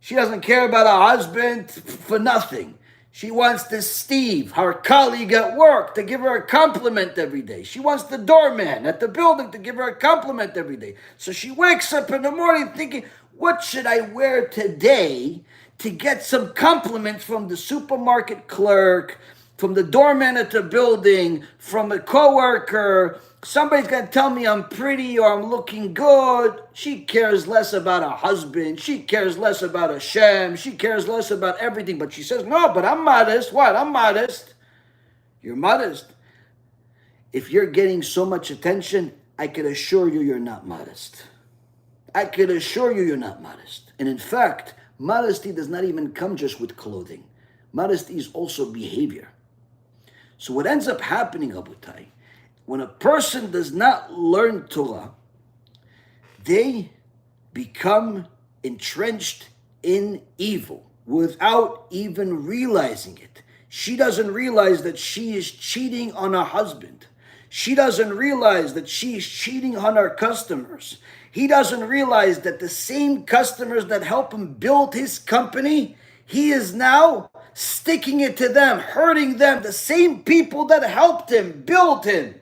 she doesn't care about her husband for nothing. She wants this Steve, her colleague at work, to give her a compliment every day. She wants the doorman at the building to give her a compliment every day. So she wakes up in the morning thinking, what should I wear today to get some compliments from the supermarket clerk, from the doorman at the building, from a coworker? Somebody's going to tell me I'm pretty or I'm looking good. She cares less about her husband. She cares less about Hashem. She cares less about everything. But she says, no, but I'm modest. What? I'm modest. You're modest. If you're getting so much attention, I can assure you you're not modest. I can assure you you're not modest. And in fact, modesty does not even come just with clothing. Modesty is also behavior. So what ends up happening, Abutai, when a person does not learn Torah, they become entrenched in evil without even realizing it. She doesn't realize that she is cheating on her husband. She doesn't realize that she is cheating on her customers. He doesn't realize that the same customers that help him build his company, he is now sticking it to them, hurting them, the same people that helped him, build him.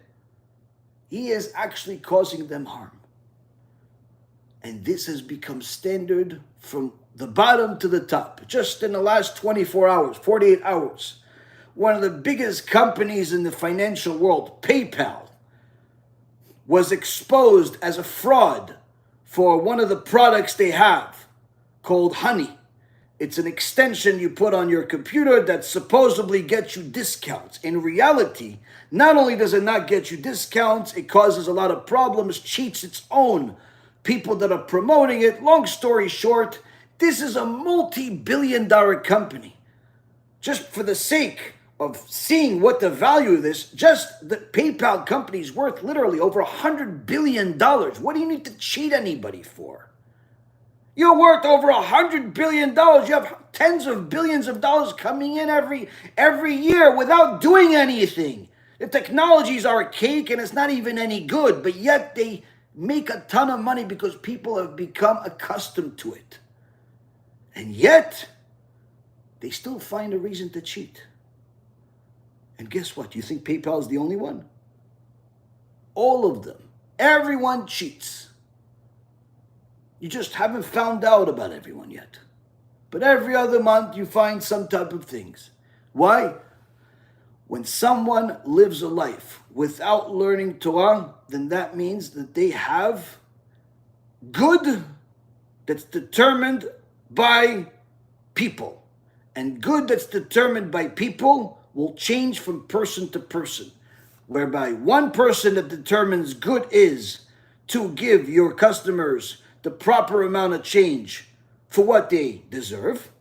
He is actually causing them harm. And this has become standard from the bottom to the top. Just in the last 24 hours, 48 hours, one of the biggest companies in the financial world, PayPal, was exposed as a fraud for one of the products they have called Honey. It's an extension you put on your computer that supposedly gets you discounts. In reality, not only does it not get you discounts, it causes a lot of problems, cheats its own people that are promoting it. Long story short, this is a multi-billion-dollar company. Just for the sake of seeing what the value of this, just the PayPal company is worth literally over $100 billion. What do you need to cheat anybody for? You're worth over $100 billion. You have tens of billions of dollars coming in every year without doing anything. The technologies are archaic and it's not even any good, but yet they make a ton of money because people have become accustomed to it. And yet, they still find a reason to cheat. And guess what? You think PayPal is the only one? All of them. Everyone cheats. You just haven't found out about everyone yet. But every other month you find some type of things. Why? When someone lives a life without learning Torah, then that means that they have good that's determined by people. And good that's determined by people will change from person to person. Whereby one person that determines good is to give your customers the proper amount of change for what they deserve,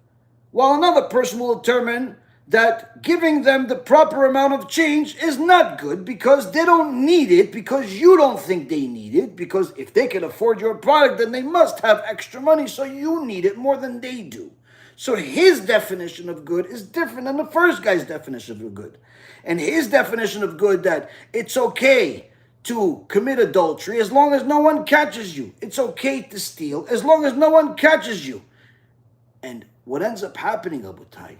while another person will determine that giving them the proper amount of change is not good because they don't need it, because you don't think they need it, because if they can afford your product, then they must have extra money, so you need it more than they do. So his definition of good is different than the first guy's definition of good. And his definition of good, that it's okay to commit adultery as long as no one catches you. It's okay to steal as long as no one catches you. And what ends up happening, Abutai,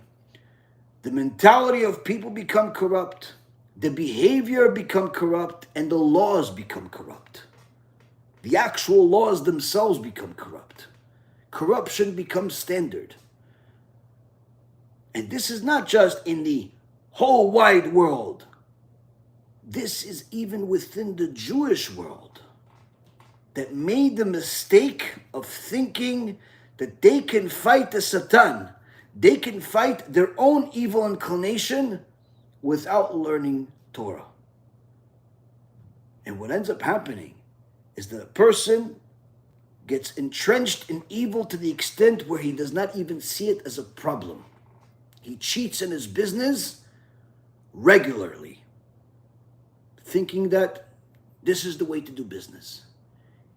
the mentality of people become corrupt, the behavior become corrupt, and the laws become corrupt. The actual laws themselves become corrupt. Corruption becomes standard. And this is not just in the whole wide world. This is even within the Jewish world that made the mistake of thinking that they can fight the Satan, they can fight their own evil inclination without learning Torah. And what ends up happening is that a person gets entrenched in evil to the extent where he does not even see it as a problem. He cheats in his business regularly. thinking that this is the way to do business.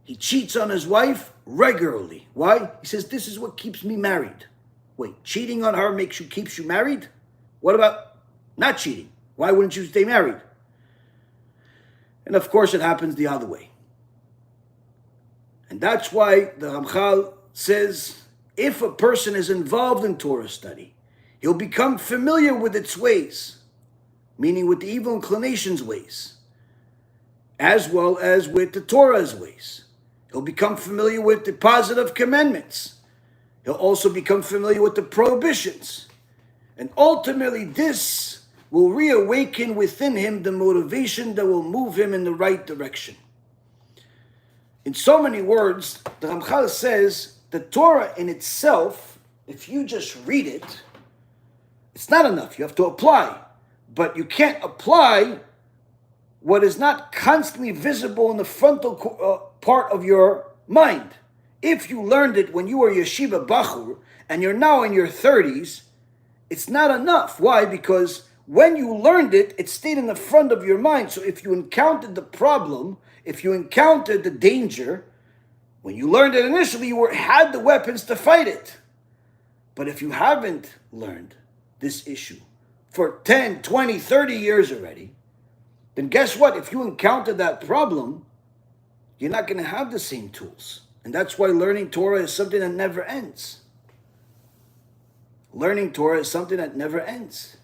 He cheats on his wife regularly. Why? He says, this is what keeps me married. Wait, cheating on her keeps you married? What about not cheating? Why wouldn't you stay married? And of course it happens the other way. And that's why the Ramchal says, if a person is involved in Torah study, he'll become familiar with its ways, meaning with the evil inclinations' ways, as well as with the Torah's ways. He'll become familiar with the positive commandments. He'll also become familiar with the prohibitions. And ultimately this will reawaken within him the motivation that will move him in the right direction. In so many words, the Ramchal says the Torah in itself, if you just read it, it's not enough. You have to apply. But you can't apply what is not constantly visible in the frontal part of your mind. If you learned it when you were yeshiva bachur and you're now in your 30s, it's not enough. Why? Because when you learned it, it stayed in the front of your mind. So if you encountered the problem, if you encountered the danger, when you learned it initially, you had the weapons to fight it. But if you haven't learned this issue for 10, 20, 30 years already, then guess what? If you encounter that problem, you're not going to have the same tools. And that's why learning Torah is something that never ends. Learning Torah is something that never ends.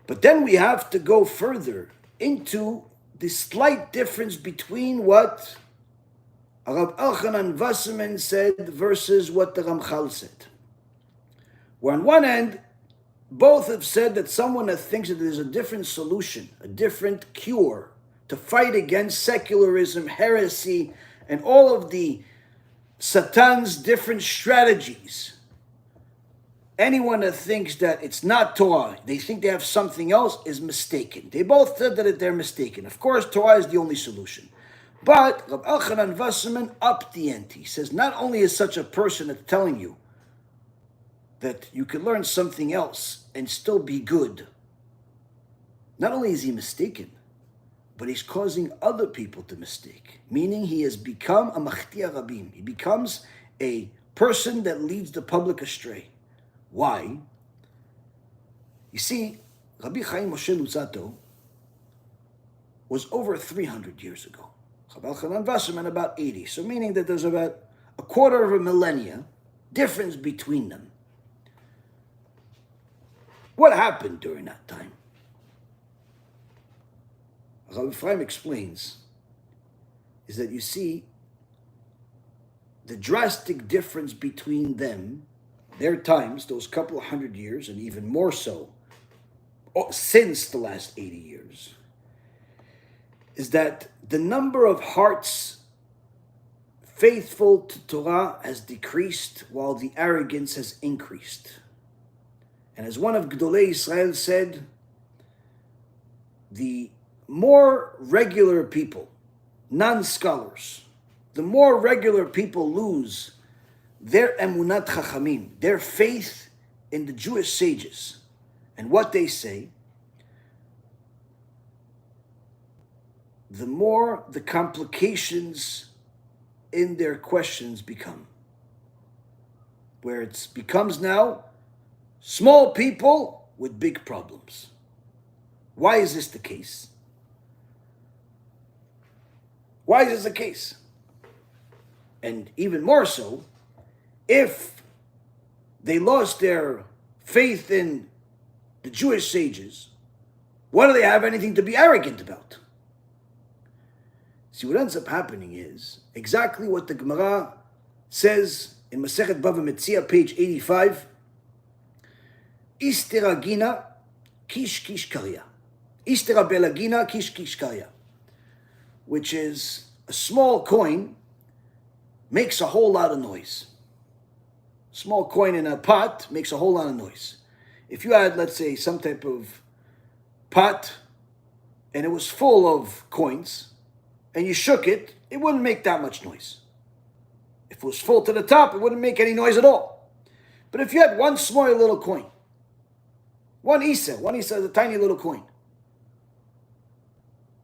But then we have to go further into the slight difference between what Rav Elchanan Wasserman said versus what the Ramchal said. Where on one end, both have said that someone that thinks that there's a different solution, a different cure to fight against secularism, heresy, and all of the Satan's different strategies. Anyone that thinks that it's not Torah, they think they have something else, is mistaken. They both said that they're mistaken. Of course, Torah is the only solution. But Rav Elchanan Wasserman upped the ante. He says, not only is such a person that's telling you that you can learn something else and still be good, not only is he mistaken, but he's causing other people to mistake. Meaning he has become a machtia rabim. He becomes a person that leads the public astray. Why? You see, Rabbi Chaim Moshe Luzzatto was over 300 years ago. Rabbi Elchanan Wasserman about 80. So meaning that there's about a quarter of a millennia difference between them. What happened during that time? Rabbi Chaim explains is that you see the drastic difference between them, their times, those couple of 100 years, and even more so since the last 80 years, is that the number of hearts faithful to Torah has decreased while the arrogance has increased. And as one of Gdolei Israel said, the more regular people, non-scholars, the more regular people lose their emunat chachamim, their faith in the Jewish sages and what they say, the more the complications in their questions become. Where it becomes now small people with big problems. Why is this the case? Why is this the case? And even more so, if they lost their faith in the Jewish sages, what do they have anything to be arrogant about? See, what ends up happening is exactly what the Gemara says in Masechet Bava Metzia, page 85. Istera gina, kish kish karya. Istera belagina, kish kish karya. Which is a small coin makes a whole lot of noise. Small coin in a pot makes a whole lot of noise. If you had, let's say, some type of pot and it was full of coins and you shook it, it wouldn't make that much noise. If it was full to the top, it wouldn't make any noise at all. But if you had one small little coin, one isa is a tiny little coin,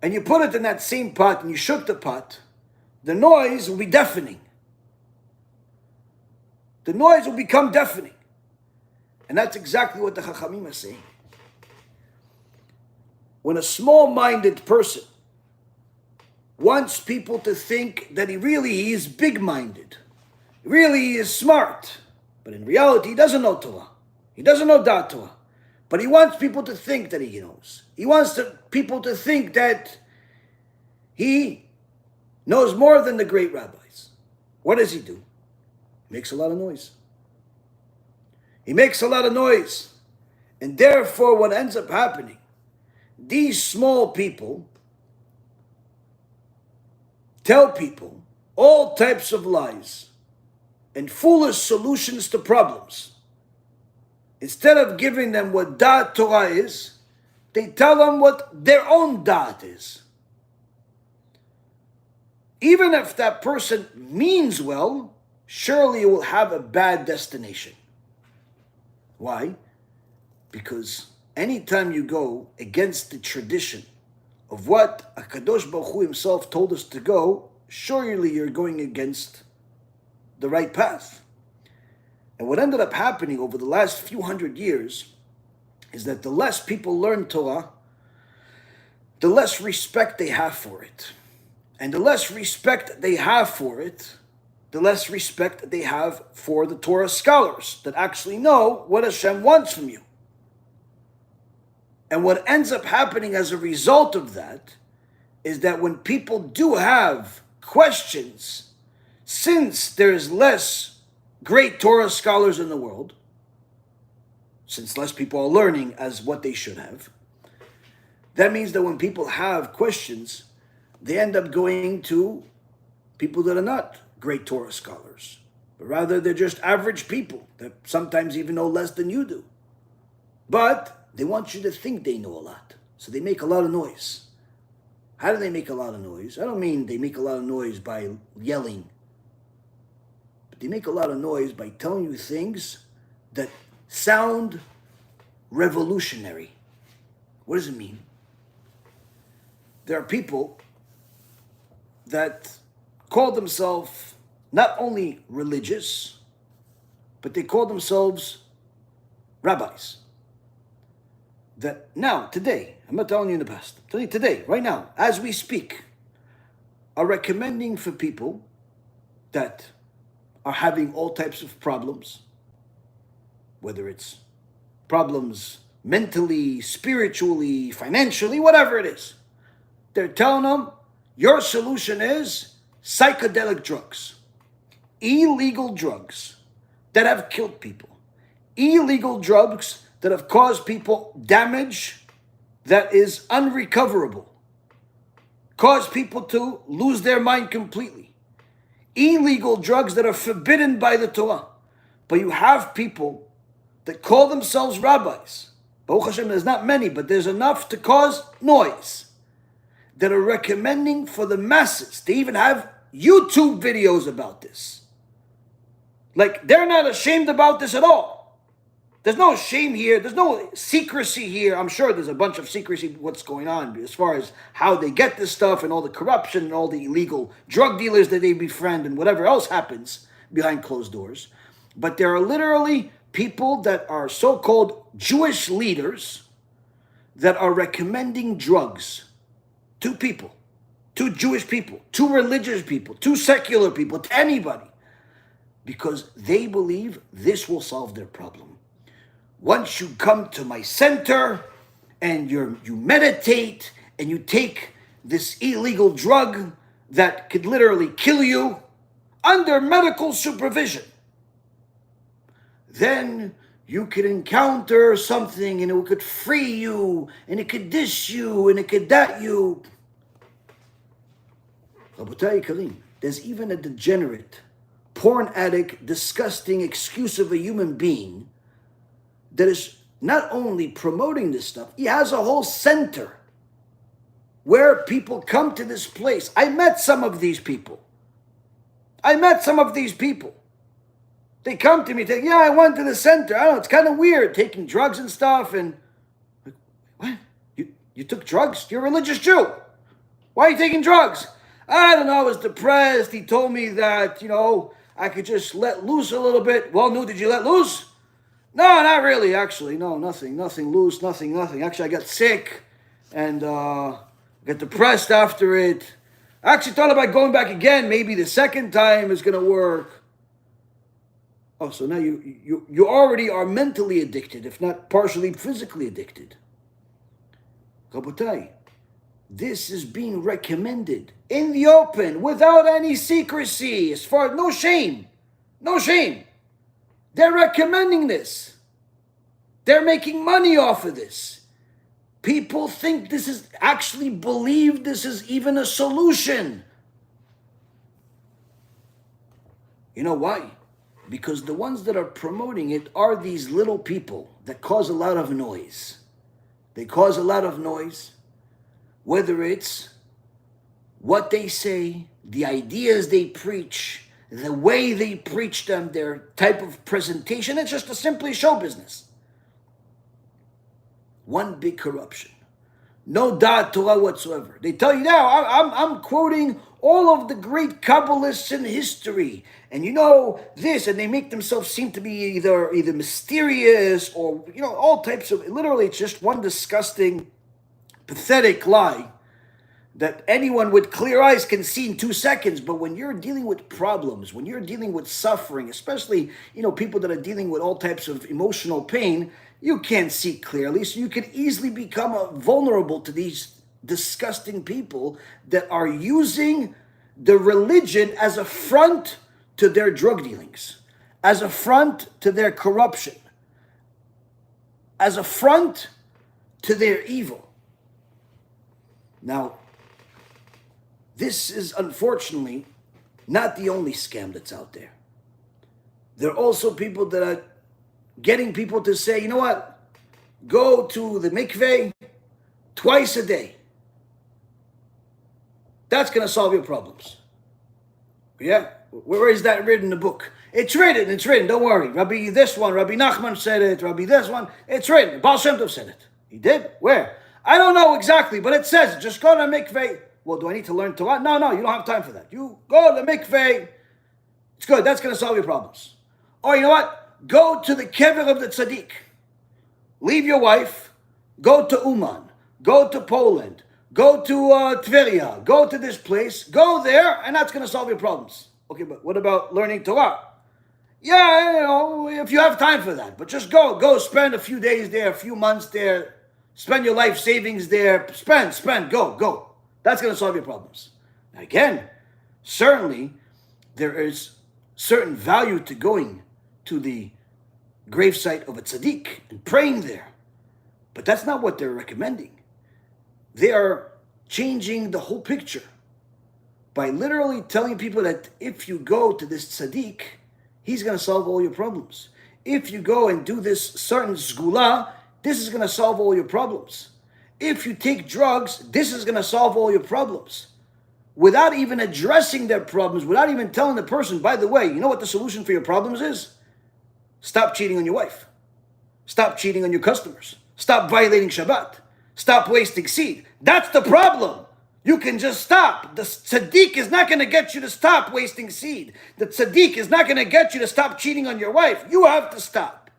and you put it in that same pot and you shook the pot, the noise will be deafening. The noise will become deafening. And that's exactly what the Chachamim are saying. When a small-minded person wants people to think that he really is big-minded, really he is smart, but in reality he doesn't know Torah. He doesn't know Da'at Torah. But he wants people to think that he knows. He wants people to think that he knows more than the great rabbis. What does he do? He makes a lot of noise. He makes a lot of noise. And therefore what ends up happening, these small people tell people all types of lies and foolish solutions to problems. Instead of giving them what Da'at Torah is, they tell them what their own Da'at is. Even if that person means well, surely it will have a bad destination. Why? Because anytime you go against the tradition of what HaKadosh Baruch Hu himself told us to go, surely you're going against the right path. And what ended up happening over the last few hundred years is that the less people learn Torah, the less respect they have for it. And the less respect they have for it, the less respect they have for the Torah scholars that actually know what Hashem wants from you. And what ends up happening as a result of that is that when people do have questions, since there is less great Torah scholars in the world, since less people are learning as what they should have, that means that when people have questions, they end up going to people that are not great Torah scholars, but rather they're just average people that sometimes even know less than you do. But they want you to think they know a lot, so they make a lot of noise. How do they make a lot of noise? I don't mean they make a lot of noise by yelling. They make a lot of noise by telling you things that sound revolutionary. What does it mean? There are people that call themselves not only religious, but they call themselves rabbis. That now, today, I'm not telling you in the past, I'm telling you today, right now, as we speak, are recommending for people that are having all types of problems, whether it's problems mentally, spiritually, financially, whatever it is. They're telling them, your solution is psychedelic drugs, illegal drugs that have killed people, illegal drugs that have caused people damage that is unrecoverable, cause people to lose their mind completely. Illegal drugs that are forbidden by the Torah. But you have people that call themselves rabbis. Baruch Hashem, there's not many, but there's enough to cause noise, that are recommending for the masses. They even have YouTube videos about this. Like, they're not ashamed about this at all. There's no shame here. There's no secrecy here. I'm sure there's a bunch of secrecy what's going on as far as how they get this stuff and all the corruption and all the illegal drug dealers that they befriend and whatever else happens behind closed doors. But there are literally people that are so-called Jewish leaders that are recommending drugs to people, to Jewish people, to religious people, to secular people, to anybody, because they believe this will solve their problem. Once you come to my center and you meditate and you take this illegal drug that could literally kill you under medical supervision, then you could encounter something and it could free you and it could dish you and it could that you. Rabotai Karim, there's even a degenerate, porn addict, disgusting excuse of a human being that is not only promoting this stuff, he has a whole center where people come to this place. I met some of these people. They come to me, say, yeah, I went to the center. I don't know, it's kind of weird taking drugs and stuff. And like, what? You took drugs? You're a religious Jew. Why are you taking drugs? I don't know, I was depressed. He told me that, I could just let loose a little bit. Well, no, did you let loose? No, not really, actually. No, nothing loose, nothing. Actually, I got sick and got depressed after it. I actually thought about going back again. Maybe the second time is going to work. Oh, so now you already are mentally addicted, if not partially physically addicted. Rabotai, this is being recommended in the open, without any secrecy, as far as no shame. They're recommending this. They're making money off of this. People think this is, actually believe this is even a solution. You know why? Because the ones that are promoting it are these little people that cause a lot of noise. They cause a lot of noise, whether it's what they say, the ideas they preach, the way they preach them, their type of presentation. It's just a simply show business. One big corruption. No da'at Torah whatsoever. They tell you now, I'm quoting all of the great Kabbalists in history. And this, and they make themselves seem to be either mysterious or, all types of, literally it's just one disgusting, pathetic lie that anyone with clear eyes can see in 2 seconds. But when you're dealing with problems, when you're dealing with suffering, especially, people that are dealing with all types of emotional pain, you can't see clearly. So you can easily become vulnerable to these disgusting people that are using the religion as a front to their drug dealings, as a front to their corruption, as a front to their evil. Now, this is unfortunately not the only scam that's out there. There are also people that are getting people to say, you know what? Go to the mikveh twice a day. That's going to solve your problems. Yeah? Where is that written in the book? It's written. Don't worry. Rabbi this one, Rabbi Nachman said it, Rabbi this one. It's written. Baal Shem Tov said it. He did? Where? I don't know exactly, but it says, just go to the mikveh. Well, do I need to learn Torah? No, you don't have time for that. You go to the mikveh. It's good. That's going to solve your problems. Or you know what? Go to the kever of the tzaddik. Leave your wife. Go to Uman. Go to Poland. Go to Tveria. Go to this place. Go there, and that's going to solve your problems. Okay, but what about learning Torah? Yeah, if you have time for that. But just go. Go spend a few days there, a few months there. Spend your life savings there. Spend. Go. That's going to solve your problems. Now again, certainly there is certain value to going to the gravesite of a tzaddik and praying there. But that's not what they're recommending. They are changing the whole picture by literally telling people that if you go to this tzaddik, he's going to solve all your problems. If you go and do this certain sgula, this is going to solve all your problems. If you take drugs, this is going to solve all your problems. Without even addressing their problems, without even telling the person, by the way, you know what the solution for your problems is? Stop cheating on your wife. Stop cheating on your customers. Stop violating Shabbat. Stop wasting seed. That's the problem. You can just stop. The tzaddik is not going to get you to stop wasting seed. The tzaddik is not going to get you to stop cheating on your wife. You have to stop.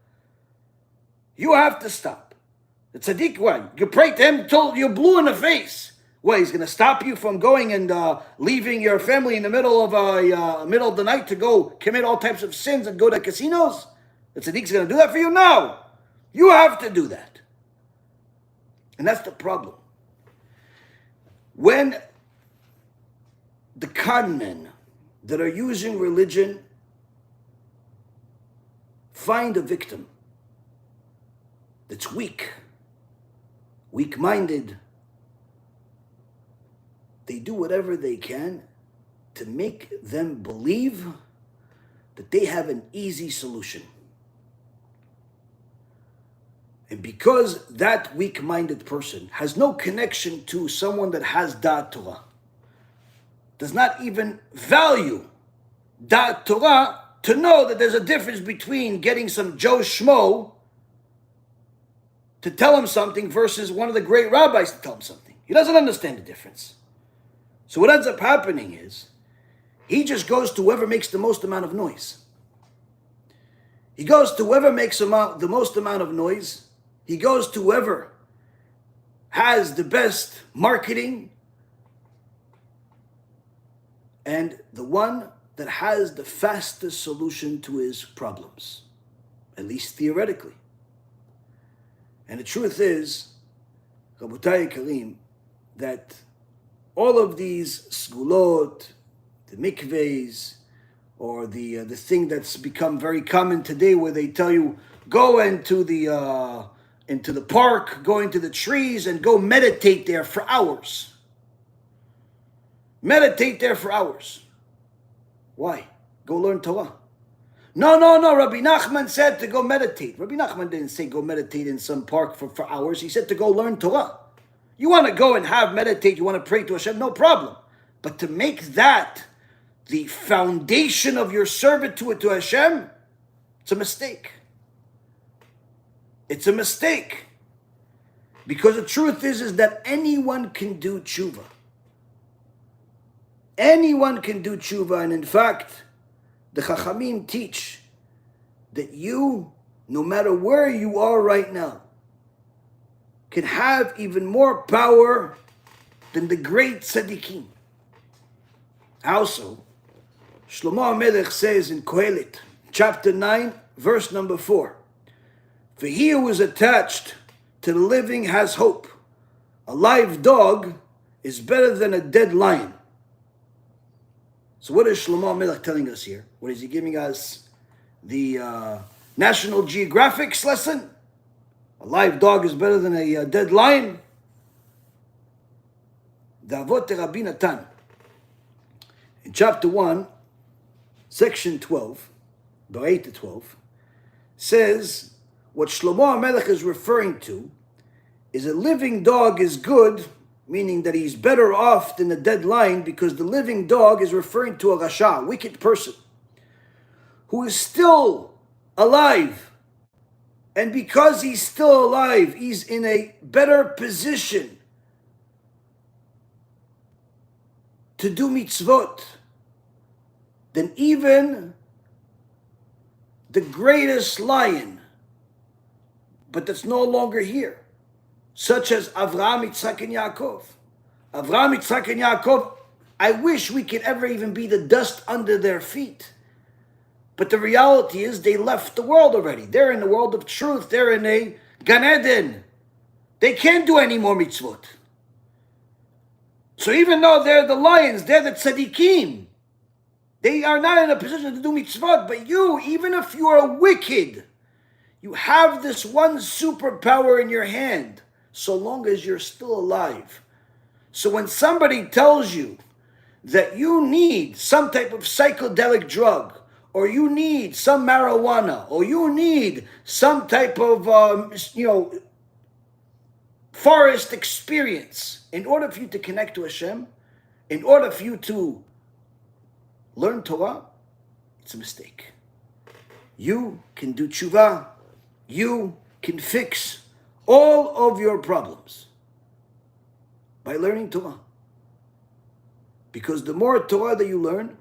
You have to stop. The tzaddik, what? You pray to him until you're blue in the face. What, he's going to stop you from going and leaving your family in the middle of the night to go commit all types of sins and go to casinos? The tzaddik's going to do that for you? No. You have to do that. And that's the problem. When the con men that are using religion find a victim that's weak-minded, they do whatever they can to make them believe that they have an easy solution. And because that weak-minded person has no connection to someone that has da'at Torah, does not even value da'at Torah, to know that there's a difference between getting some Joe Schmo to tell him something versus one of the great rabbis to tell him something. He doesn't understand the difference. So what ends up happening is, he just goes to whoever makes the most amount of noise. He goes to whoever makes the most amount of noise. He goes to whoever has the best marketing, and the one that has the fastest solution to his problems, at least theoretically. And the truth is, Rabotai Karim, that all of these sgulot, the mikvehs, or the thing that's become very common today, where they tell you go into the park, go into the trees, and go meditate there for hours. Meditate there for hours. Why? Go learn Torah. No. Rabbi Nachman said to go meditate. Rabbi Nachman didn't say go meditate in some park for hours. He said to go learn Torah. You want to go and meditate, you want to pray to Hashem, no problem. But to make that the foundation of your servitude to Hashem, it's a mistake. It's a mistake. Because the truth is that anyone can do chuva. Anyone can do chuva, and in fact, the Chachamim teach that you, no matter where you are right now, can have even more power than the great tzaddikim. How so? Shlomo HaMelech says in Kohelet, chapter 9, verse number 4, "For he who is attached to the living has hope. A live dog is better than a dead lion." So what is Shlomo HaMelech telling us here? What is he giving us? The National Geographic's lesson? A live dog is better than a dead lion? The Avot Rabbi Natan, in chapter 1, section 12, the 8 to 12, says what Shlomo HaMelech is referring to is a living dog is good, meaning that he's better off than a dead lion, because the living dog is referring to a rasha, a wicked person, who is still alive. And because he's still alive, he's in a better position to do mitzvot than even the greatest lion, but that's no longer here, such as Avraham, Yitzhak, and Yakov. Avraham, Yitzhak, and Yakov, I wish we could ever even be the dust under their feet. But the reality is they left the world already. They're in the world of truth. They're in a Gan Eden. They can't do any more mitzvot. So even though they're the lions, they're the tzaddikim, they are not in a position to do mitzvot. But you, even if you are wicked, you have this one superpower in your hand, so long as you're still alive. So when somebody tells you that you need some type of psychedelic drug, or you need some marijuana, or you need some type of, forest experience in order for you to connect to Hashem, in order for you to learn Torah, it's a mistake. You can do chuva. You can fix all of your problems by learning Torah. Because the more Torah that you learn,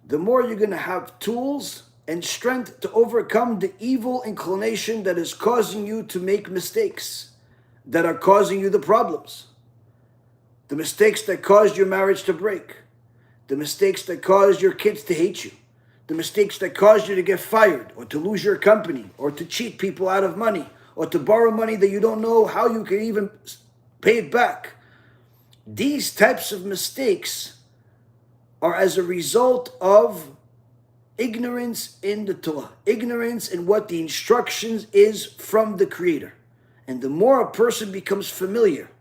the more you're going to have tools and strength to overcome the evil inclination that is causing you to make mistakes, that are causing you the problems. The mistakes that caused your marriage to break. The mistakes that caused your kids to hate you. The mistakes that caused you to get fired, or to lose your company, or to cheat people out of money, or to borrow money that you don't know how you can even pay it back. These types of mistakes are as a result of ignorance in the Torah, ignorance in what the instructions is from the Creator. And the more a person becomes familiar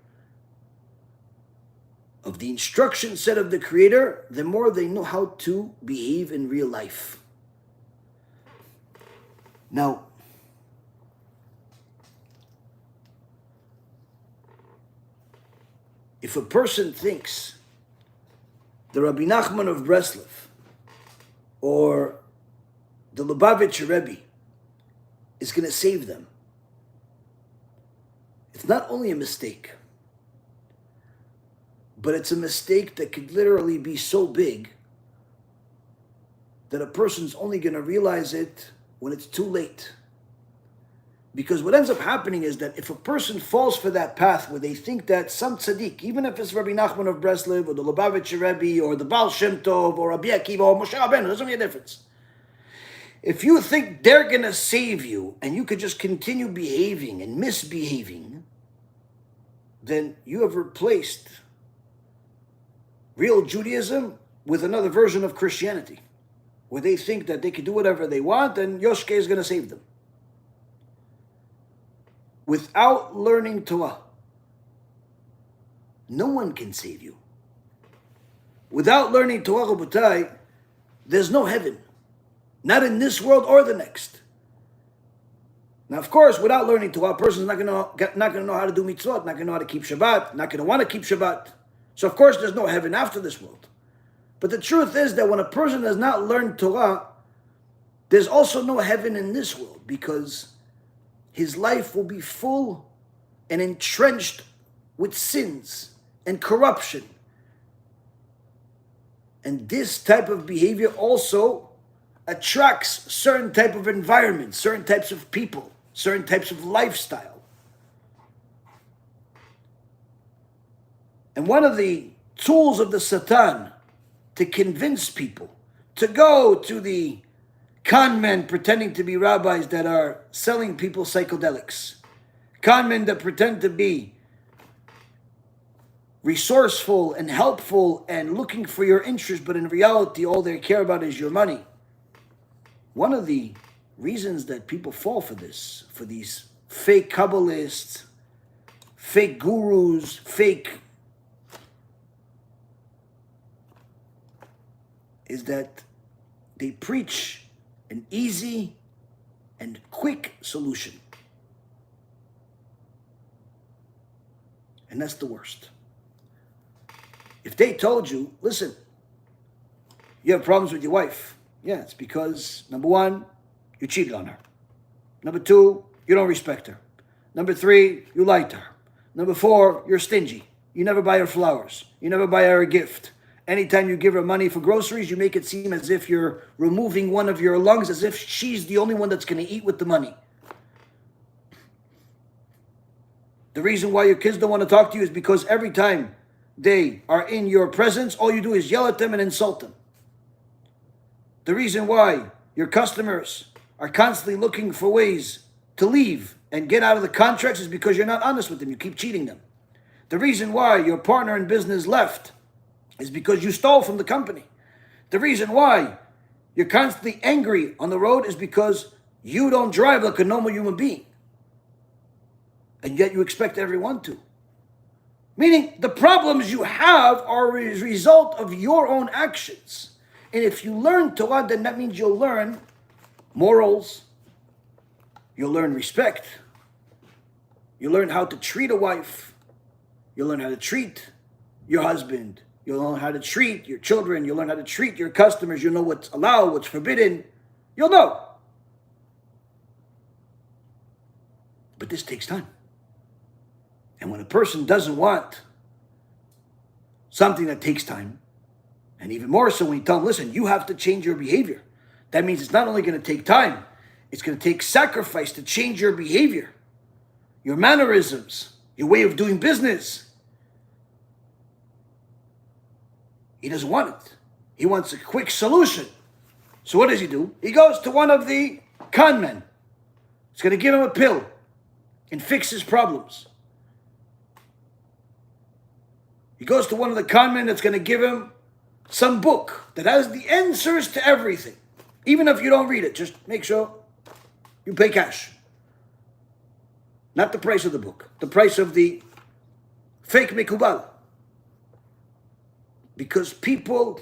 of the instruction set of the Creator, the more they know how to behave in real life. Now, if a person thinks the Rabbi Nachman of Breslov or the Lubavitcher Rebbe is going to save them, it's not only a mistake, But it's a mistake that could literally be so big that a person's only going to realize it when it's too late. Because what ends up happening is that if a person falls for that path where they think that some tzaddik, even if it's Rabbi Nachman of Breslov or the Lubavitcher Rebbe or the Baal Shem Tov or Rabbi Akiva or Moshe Rabbeinu, doesn't make a difference. If you think they're going to save you and you could just continue behaving and misbehaving, then you have replaced real Judaism with another version of Christianity, where they think that they can do whatever they want and Yoshke is going to save them. Without learning Torah, no one can save you. Without learning Torah, Rabotai, there's no heaven. Not in this world or the next. Now, of course, without learning Torah, a person's not going to know how to do mitzvot, not going to know how to keep Shabbat, not going to want to keep Shabbat. So, of course, there's no heaven after this world. But the truth is that when a person has not learned Torah, there's also no heaven in this world, because his life will be full and entrenched with sins and corruption. And this type of behavior also attracts certain type of environments, certain types of people, certain types of lifestyle. And one of the tools of the Satan to convince people to go to the con men pretending to be rabbis that are selling people psychedelics, con men that pretend to be resourceful and helpful and looking for your interest, but in reality all they care about is your money. One of the reasons that people fall for this, for these fake Kabbalists, fake gurus, fake, is that they preach an easy and quick solution. And that's the worst. If they told you, listen, you have problems with your wife. Yeah, it's because, number one, you cheated on her. Number two, you don't respect her. Number three, you lied to her. Number four, you're stingy. You never buy her flowers. You never buy her a gift. Anytime you give her money for groceries, you make it seem as if you're removing one of your lungs, as if she's the only one that's going to eat with the money. The reason why your kids don't want to talk to you is because every time they are in your presence, all you do is yell at them and insult them. The reason why your customers are constantly looking for ways to leave and get out of the contracts is because you're not honest with them. You keep cheating them. The reason why your partner in business left is because you stole from the company. The reason why you're constantly angry on the road is because you don't drive like a normal human being. And yet you expect everyone to. Meaning the problems you have are a result of your own actions. And if you learn Torah, then that means you'll learn morals. You'll learn respect. You'll learn how to treat a wife. You'll learn how to treat your husband. You'll learn how to treat your children. You'll learn how to treat your customers. You'll know what's allowed, what's forbidden. You'll know. But this takes time. And when a person doesn't want something that takes time, and even more so when you tell them, listen, you have to change your behavior. That means it's not only going to take time, it's going to take sacrifice to change your behavior, your mannerisms, your way of doing business. He doesn't want it. He wants a quick solution. So what does he do? He goes to one of the con men. He's going to give him a pill and fix his problems. He goes to one of the con men that's going to give him some book that has the answers to everything. Even if you don't read it, just make sure you pay cash. Not the price of the book, the price of the fake mikubal. Because people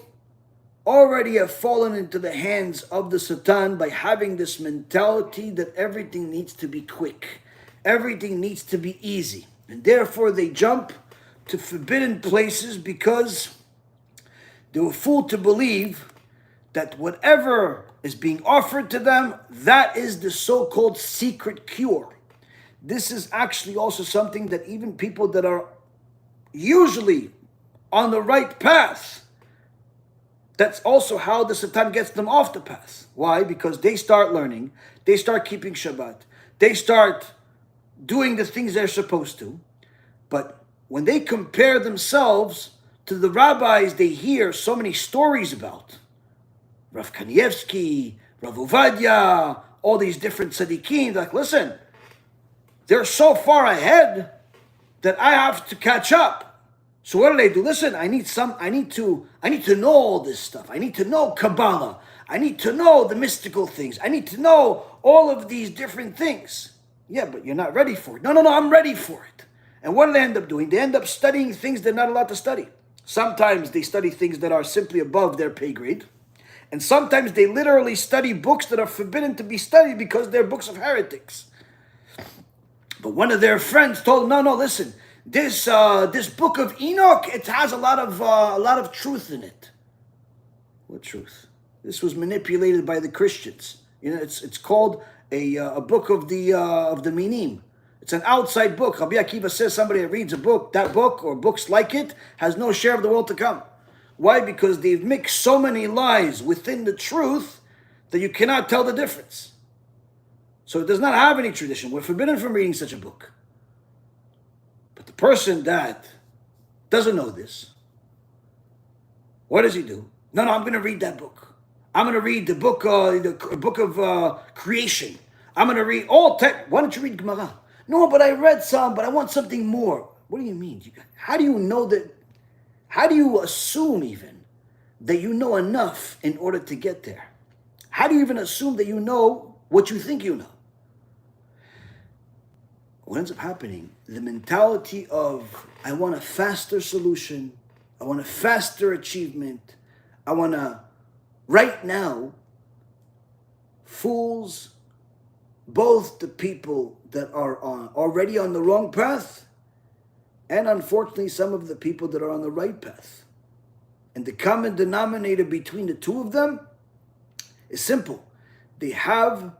already have fallen into the hands of the Satan by having this mentality that everything needs to be quick. Everything needs to be easy. And therefore they jump to forbidden places because they were fooled to believe that whatever is being offered to them, that is the so-called secret cure. This is actually also something that even people that are usually on the right path, that's also how the Satan gets them off the path. Why? Because they start learning, they start keeping Shabbat, they start doing the things they're supposed to, but when they compare themselves to the rabbis they hear so many stories about, Rav Kanievsky, Rav Ovadia, all these different tzaddikim, like, listen, they're so far ahead that I have to catch up. So what do they do? Listen, I need to know all this stuff. I need to know Kabbalah. I need to know the mystical things. I need to know all of these different things. Yeah, but you're not ready for it. No, I'm ready for it. And what do they end up doing? They end up studying things they're not allowed to study. Sometimes they study things that are simply above their pay grade. And sometimes they literally study books that are forbidden to be studied because they're books of heretics. But one of their friends told them, no, listen, this book of Enoch, it has a lot of truth in it. What truth? This was manipulated by the Christians. You know, it's called a book of the Minim. It's an outside book. Rabbi Akiva says somebody that reads that book or books like it has no share of the world to come. Why? Because they've mixed so many lies within the truth that you cannot tell the difference. So it does not have any tradition. We're forbidden from reading such a book. But the person that doesn't know this, what does he do? No, I'm going to read that book. I'm going to read the book of creation. I'm going to read all text. Why don't you read Gemara? No, but I read some, but I want something more. What do you mean? How do you know that? How do you assume even that you know enough in order to get there? How do you even assume that you know what you think you know? What ends up happening, the mentality of, I want a faster solution, I want a faster achievement, I want to, right now, fools both the people that are already on the wrong path, and unfortunately some of the people that are on the right path. And the common denominator between the two of them is simple. They have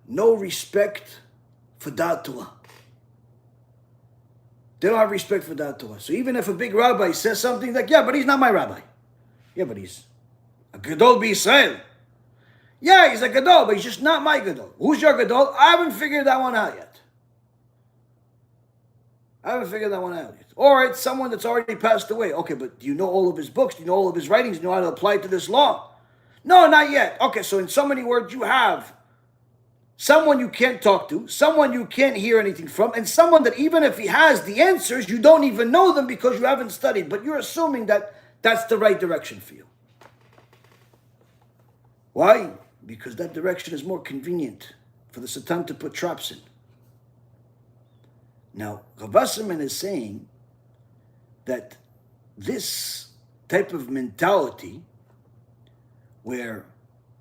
no respect for Da'at Torah. They don't have respect for Da'at Torah. So even if a big rabbi says something like, yeah, but he's not my rabbi. Yeah, but he's a Gadol b'Yisrael. Yeah, he's a Gadol, but he's just not my Gadol. Who's your Gadol? I haven't figured that one out yet. Or it's someone that's already passed away. Okay, but do you know all of his books? Do you know all of his writings? Do you know how to apply it to this law? No, not yet. Okay, so in so many words, you have someone you can't talk to, someone you can't hear anything from, and someone that even if he has the answers, you don't even know them because you haven't studied, but you're assuming that that's the right direction for you. Why? Because that direction is more convenient for the Satan to put traps in. Now, Rav Wasserman is saying that this type of mentality where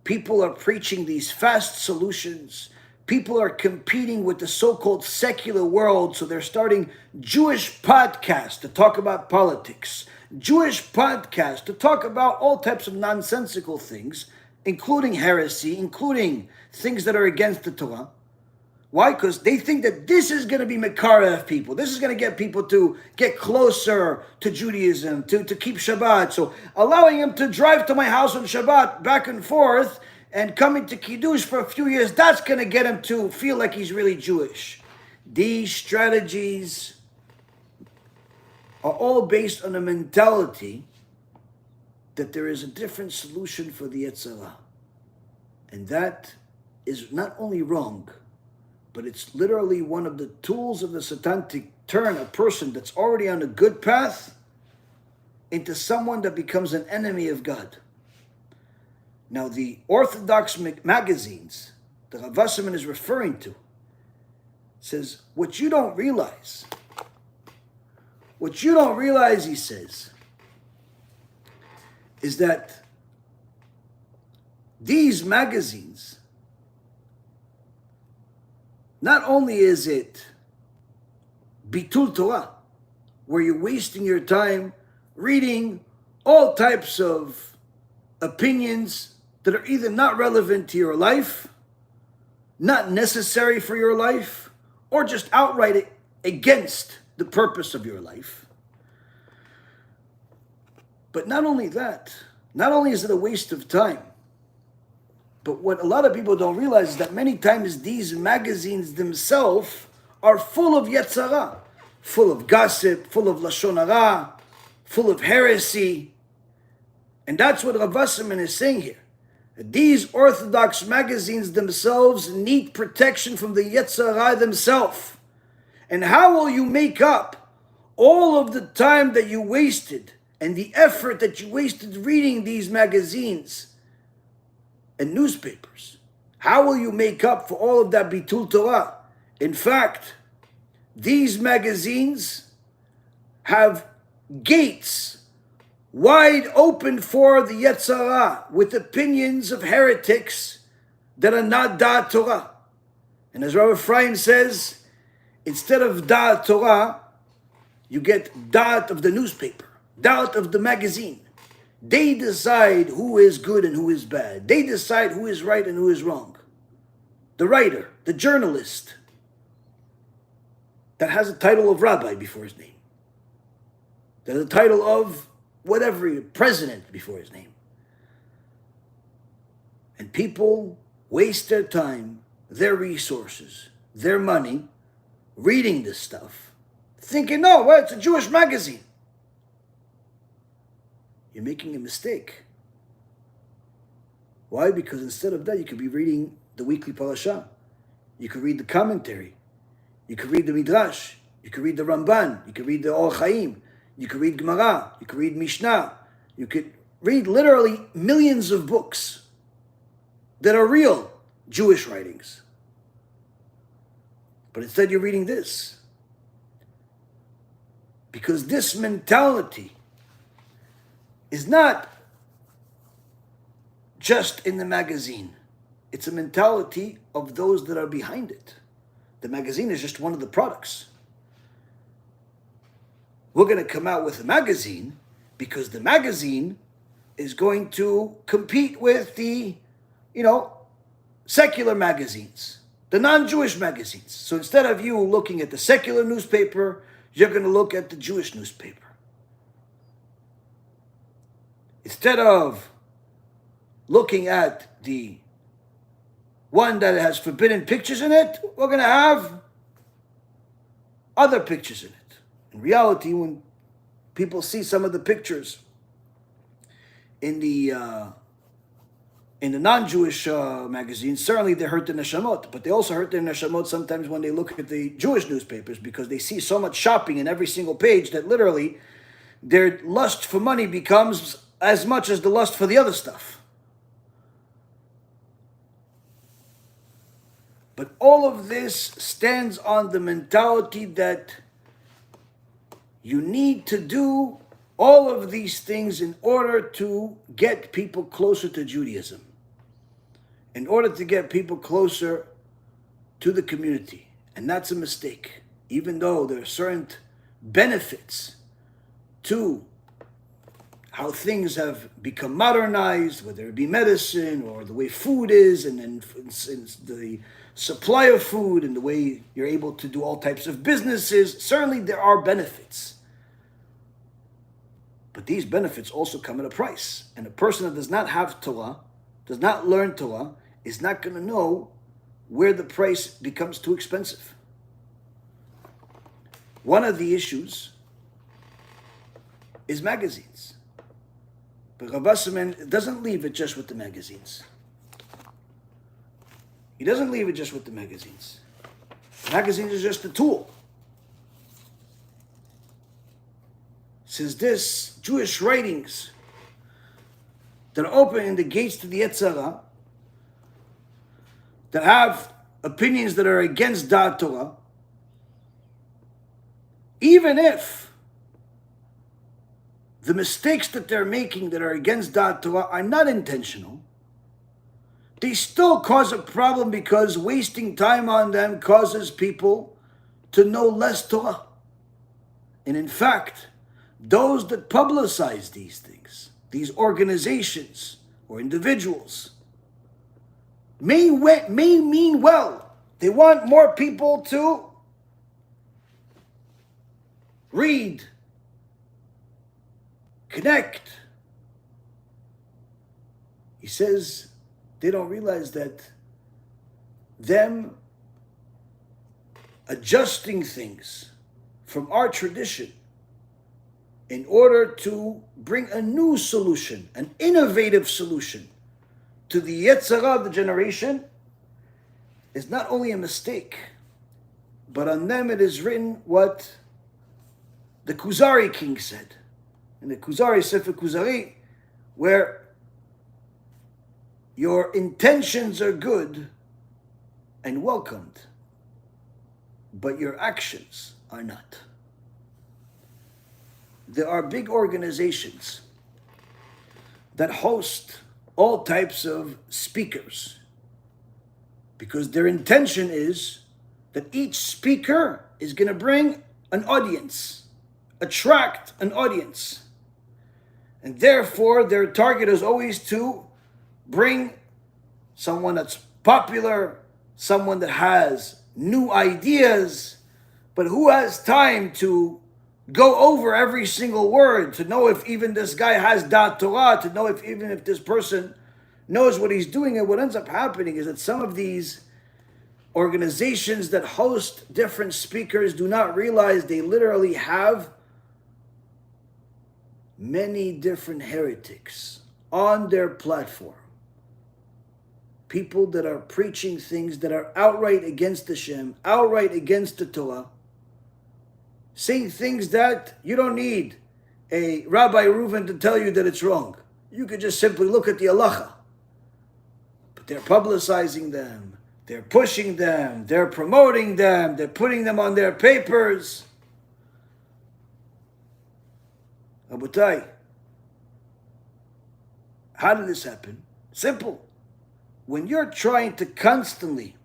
people are preaching these fast solutions, people are competing with the so-called secular world, so they're starting Jewish podcasts to talk about politics, Jewish podcasts to talk about all types of nonsensical things, including heresy, including things that are against the Torah. Why? Because they think that this is going to be Mekarev people. This is going to get people to get closer to Judaism, to keep Shabbat. So allowing him to drive to my house on Shabbat back and forth and coming to Kiddush for a few years, that's going to get him to feel like he's really Jewish. These strategies are all based on a mentality that there is a different solution for the Yetzer Hara. And that is not only wrong, but it's literally one of the tools of the Satan to turn a person that's already on a good path into someone that becomes an enemy of God. Now, the Orthodox magazines that Rav Wasserman is referring to says, what you don't realize, he says, is that these magazines, not only is it Bitul Torah, where you're wasting your time reading all types of opinions that are either not relevant to your life, not necessary for your life, or just outright against the purpose of your life. But not only that, not only is it a waste of time, but what a lot of people don't realize is that many times these magazines themselves are full of yetzara, full of gossip, full of lashon hara, full of heresy. And that's what Rav Wasserman is saying here. These Orthodox magazines themselves need protection from the yetzara themselves. And how will you make up all of the time that you wasted and the effort that you wasted reading these magazines and newspapers? How will you make up for all of that bitul Torah? In fact, these magazines have gates wide open for the Yetzirah with opinions of heretics that are not Da'at Torah. And as Rabbi Ephraim says, instead of Da'at Torah, you get Da'at of the newspaper, Da'at of the magazine. They decide who is good and who is bad. They decide who is right and who is wrong. The writer, the journalist, that has a title of Rabbi before his name, that has a title of whatever, president before his name. And people waste their time, their resources, their money, reading this stuff, thinking, no, well, it's a Jewish magazine. You're making a mistake. Why? Because instead of that, you could be reading the weekly parasha. You could read the commentary. You could read the Midrash. You could read the Ramban. You could read the Or Chaim. You could read Gemara. You could read Mishnah. You could read literally millions of books that are real Jewish writings. But instead you're reading this. Because this mentality is not just in the magazine. It's a mentality of those that are behind it. The magazine is just one of the products. We're going to come out with a magazine because the magazine is going to compete with the, secular magazines, the non-Jewish magazines. So instead of you looking at the secular newspaper, you're going to look at the Jewish newspaper. Instead of looking at the one that has forbidden pictures in it, we're going to have other pictures in it. In reality, when people see some of the pictures in the non-Jewish magazines, certainly they hurt the neshamot, but they also hurt their neshamot sometimes when they look at the Jewish newspapers because they see so much shopping in every single page that literally their lust for money becomes as much as the lust for the other stuff. But all of this stands on the mentality that you need to do all of these things in order to get people closer to Judaism, in order to get people closer to the community. And that's a mistake. Even though there are certain benefits to how things have become modernized, whether it be medicine or the way food is, and then the supply of food and the way you're able to do all types of businesses, certainly there are benefits. But these benefits also come at a price. And a person that does not have Torah, does not learn Torah, is not going to know where the price becomes too expensive. One of the issues is magazines. But Rav Wasserman doesn't leave it just with the magazines. He doesn't leave it just with the magazines. Magazines is just a tool. Since this Jewish writings that are opening the gates to the Yetzirah, that have opinions that are against Da'at Torah, even if the mistakes that they're making that are against Da'at Torah are not intentional, they still cause a problem because wasting time on them causes people to know less Torah. And in fact, those that publicize these things, these organizations or individuals, may mean well. They want more people to read, connect, He says they don't realize that them adjusting things from our tradition in order to bring a new solution, an innovative solution to the Yetzirah of the generation is not only a mistake, but on them it is written what the Kuzari king said. In the Kuzari, Sefer Kuzari, where your intentions are good and welcomed, but your actions are not. There are big organizations that host all types of speakers because their intention is that each speaker is going to bring an audience, attract an audience. And therefore, their target is always to bring someone that's popular, someone that has new ideas, but who has time to go over every single word, to know if even this guy has dat Torah, to know if even if this person knows what he's doing. And what ends up happening is that some of these organizations that host different speakers do not realize they literally have many different heretics on their platform. People that are preaching things that are outright against the Shem, outright against the Torah, saying things that you don't need a Rabbi Reuven to tell you that it's wrong. You could just simply look at the halacha. But they're publicizing them, they're pushing them, they're promoting them, they're putting them on their papers. Rabotai, how did this happen? Simple. When you're trying to constantly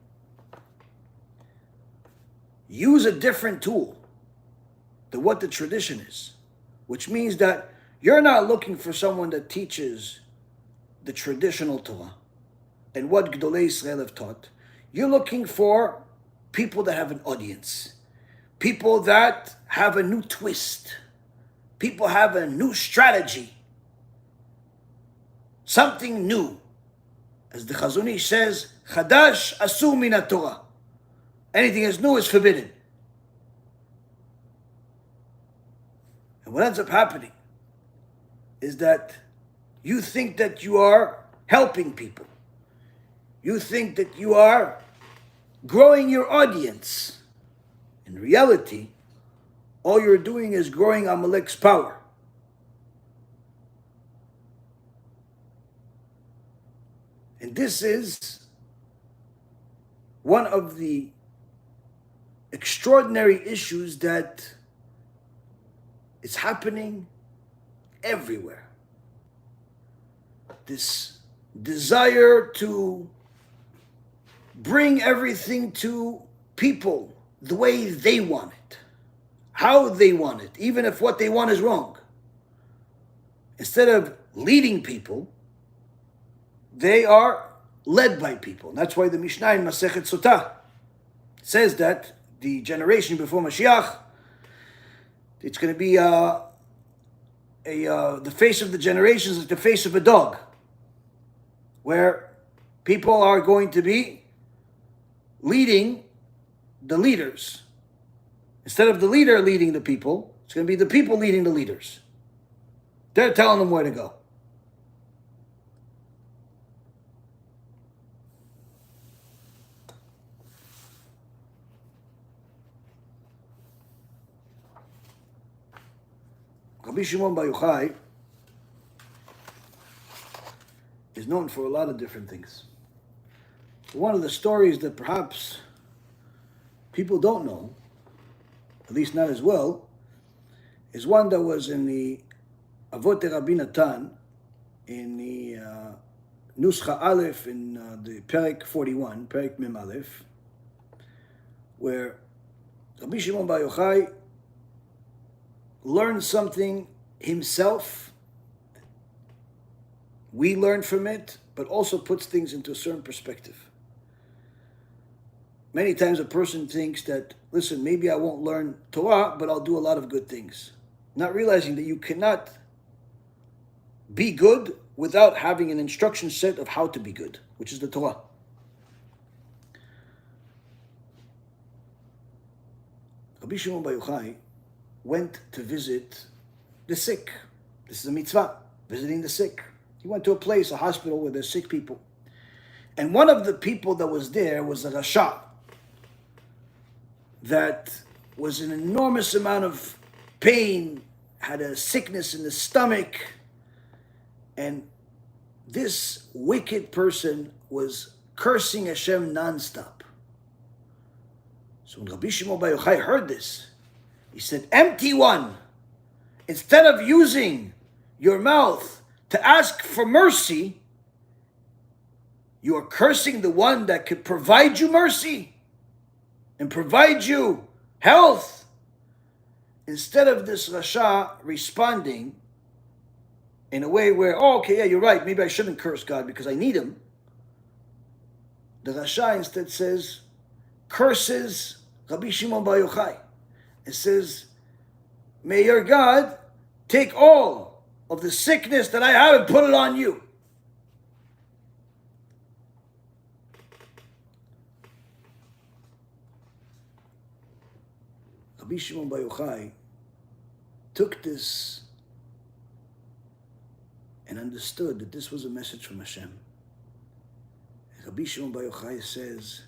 use a different tool than what the tradition is, which means that you're not looking for someone that teaches the traditional Torah and what Gdolei Israel have taught. You're looking for people that have an audience, people that have a new twist, people have a new strategy, something new. As the Chazon Ish says, Chadash asur min Torah. Anything that's new is forbidden. And what ends up happening is that you think that you are helping people. You think that you are growing your audience. In reality, all you're doing is growing Amalek's power. And this is one of the extraordinary issues that is happening everywhere. This desire to bring everything to people the way they want it, how they want it, even if what they want is wrong. Instead of leading people, they are led by people. And that's why the Mishnah in Masechet Sotah says that the generation before Mashiach, it's going to be the face of the generations is the face of a dog, where people are going to be leading the leaders. Instead of the leader leading the people, it's going to be the people leading the leaders. They're telling them where to go. Rabbi Shimon Bar Yochai is known for a lot of different things. One of the stories that perhaps people don't know, at least not as well, is one that was in the Avot Rabbi Natan, in the Nuscha Aleph, in the Perek 41, Perek Mem Aleph, where Rabbi Shimon Bar Yochai learned something himself. We learn from it, but also puts things into a certain perspective. Many times a person thinks that, listen, maybe I won't learn Torah, but I'll do a lot of good things. Not realizing that you cannot be good without having an instruction set of how to be good, which is the Torah. Rabbi Shimon Bar Yochai went to visit the sick. This is a mitzvah, visiting the sick. He went to a place, a hospital where there's sick people. And one of the people that was there was a rasha that was an enormous amount of pain, had a sickness in the stomach, and this wicked person was cursing Hashem nonstop. So when Rabbi Shimon Bar Yochai heard this, he said, empty one, instead of using your mouth to ask for mercy, you are cursing the one that could provide you mercy and provide you health. Instead of this rasha responding in a way where, oh, okay, yeah, you're right, maybe I shouldn't curse God because I need him, the rasha instead says, curses Rabbi Shimon Bar Yochai. It says, may your God take all of the sickness that I have and put it on you. Rabbi Shimon Bar Yochai took this and understood that this was a message from Hashem. And Rabbi Shimon Bar Yochai says,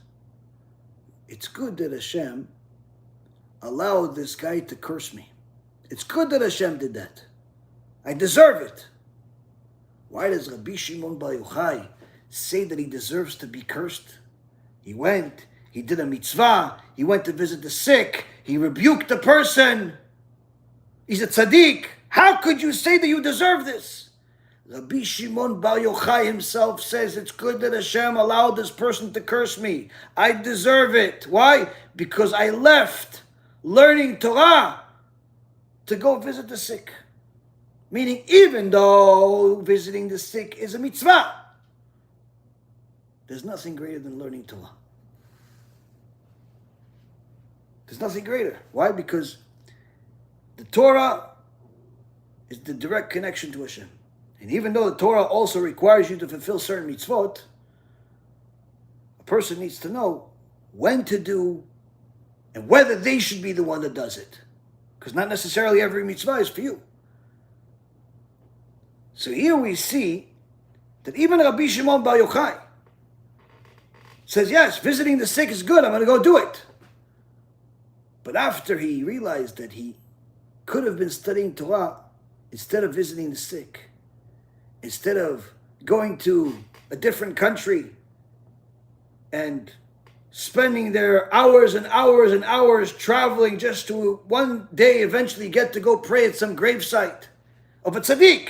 it's good that Hashem allowed this guy to curse me. It's good that Hashem did that. I deserve it. Why does Rabbi Shimon Bar Yochai say that he deserves to be cursed? He went, he did a mitzvah, he went to visit the sick, he rebuked the person. He's a tzaddik. How could you say that you deserve this? Rabbi Shimon Bar Yochai himself says, it's good that Hashem allowed this person to curse me. I deserve it. Why? Because I left learning Torah to go visit the sick. Meaning, even though visiting the sick is a mitzvah, there's nothing greater than learning Torah. There's nothing greater. Why? Because the Torah is the direct connection to Hashem. And even though the Torah also requires you to fulfill certain mitzvot, a person needs to know when to do and whether they should be the one that does it. Because not necessarily every mitzvah is for you. So here we see that even Rabbi Shimon Bar Yochai says, yes, visiting the sick is good, I'm going to go do it. But after he realized that he could have been studying Torah instead of visiting the sick, instead of going to a different country and spending their hours and hours and hours traveling just to one day eventually get to go pray at some gravesite of a tzaddik.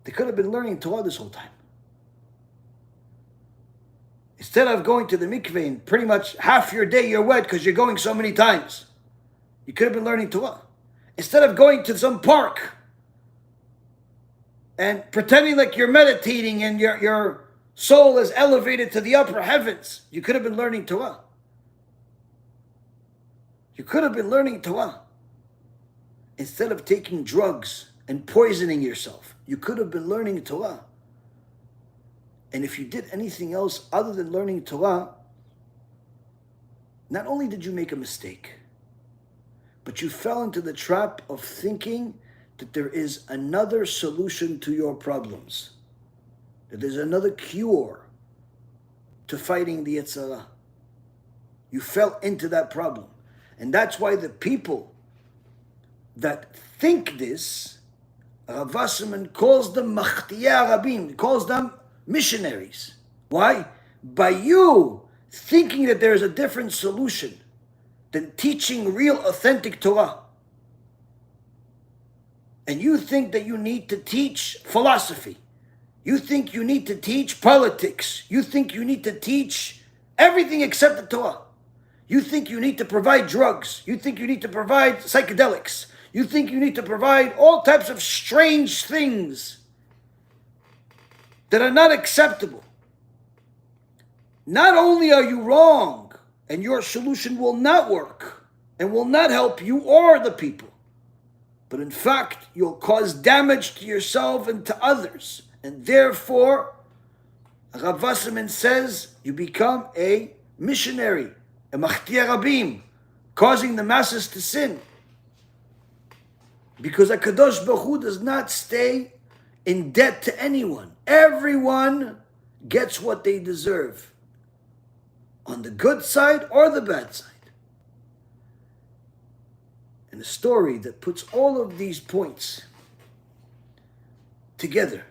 They could have been learning Torah this whole time. Instead of going to the mikveh and pretty much half your day you're wet because you're going so many times, you could have been learning Torah. Instead of going to some park and pretending like you're meditating and your soul is elevated to the upper heavens, you could have been learning Torah. You could have been learning Torah. Instead of taking drugs and poisoning yourself, you could have been learning Torah. And if you did anything else other than learning Torah, not only did you make a mistake, but you fell into the trap of thinking that there is another solution to your problems, that there's another cure to fighting the Yetzer Hara. You fell into that problem. And that's why the people that think this, Rav Wasserman calls them Machtiyei Rabim, calls them missionaries. Why? By you thinking that there is a different solution than teaching real authentic Torah, and you think that you need to teach philosophy, you think you need to teach politics, you think you need to teach everything except the Torah, you think you need to provide drugs, you think you need to provide psychedelics, you think you need to provide all types of strange things that are not acceptable. Not only are you wrong, and your solution will not work, and will not help you or the people, but in fact, you'll cause damage to yourself and to others. And therefore, Rav Wasserman says, you become a missionary, a machtia rabim, causing the masses to sin. Because HaKadosh Baruch Hu does not stay in debt to anyone. Everyone gets what they deserve, on the good side or the bad side. And a story that puts all of these points together,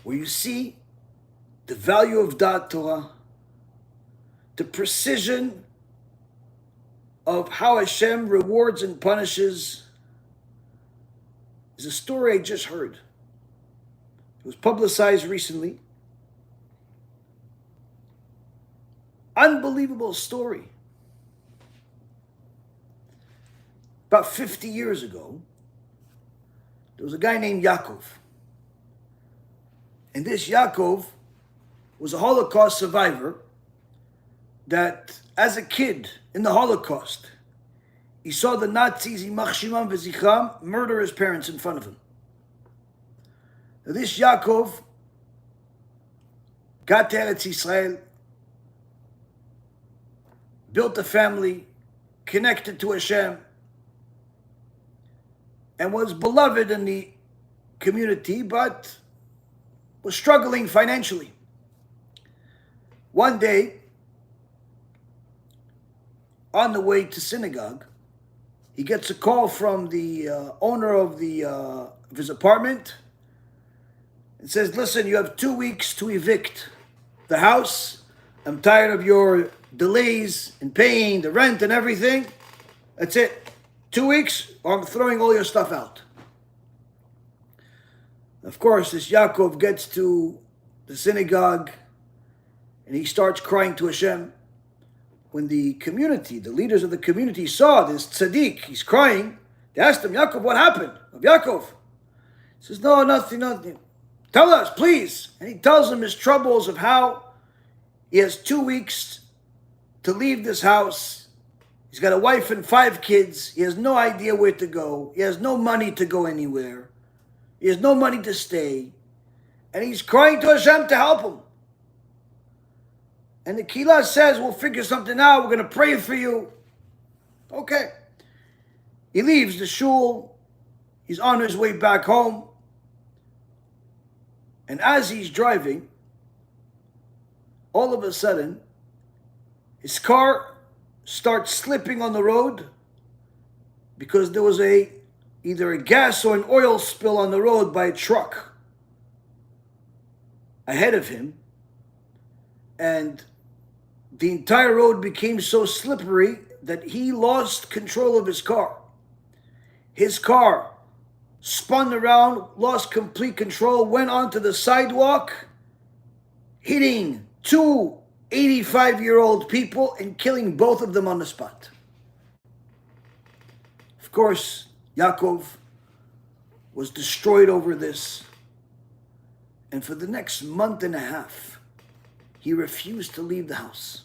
where you see the value of Da'at Torah, the precision of how Hashem rewards and punishes, is a story I just heard. It was publicized recently. Unbelievable story. About 50 years ago, there was a guy named Yakov. And this Yakov was a Holocaust survivor that, as a kid in the Holocaust, he saw the Nazis, Yimach Shimam v'Zichram, murder his parents in front of him. Now this Yakov got to Eretz Yisrael, built a family, connected to Hashem, and was beloved in the community, but was struggling financially. One day, on the way to synagogue, he gets a call from the owner of his apartment. It says, listen, you have 2 weeks to evict the house. I'm tired of your delays in paying the rent and everything. That's it. 2 weeks, or I'm throwing all your stuff out. Of course, this Yaakov gets to the synagogue and he starts crying to Hashem. When the community, the leaders of the community saw this tzaddik, he's crying, they asked him, Yaakov, what happened? Yaakov. He says, no, nothing. Tell us, please. And he tells them his troubles of how he has 2 weeks to leave this house. He's got a wife and 5 kids. He has no idea where to go. He has no money to go anywhere. He has no money to stay. And he's crying to Hashem to help him. And the Kehillah says, we'll figure something out. We're going to pray for you. Okay. He leaves the shul. He's on his way back home. And as he's driving, all of a sudden, his car starts slipping on the road because there was either a gas or an oil spill on the road by a truck ahead of him. And the entire road became so slippery that he lost control of his car. His car spun around, lost complete control, went onto the sidewalk, hitting 2 85-year-old people and killing both of them on the spot. Of course, Yaakov was destroyed over this. And for the next month and a half, he refused to leave the house.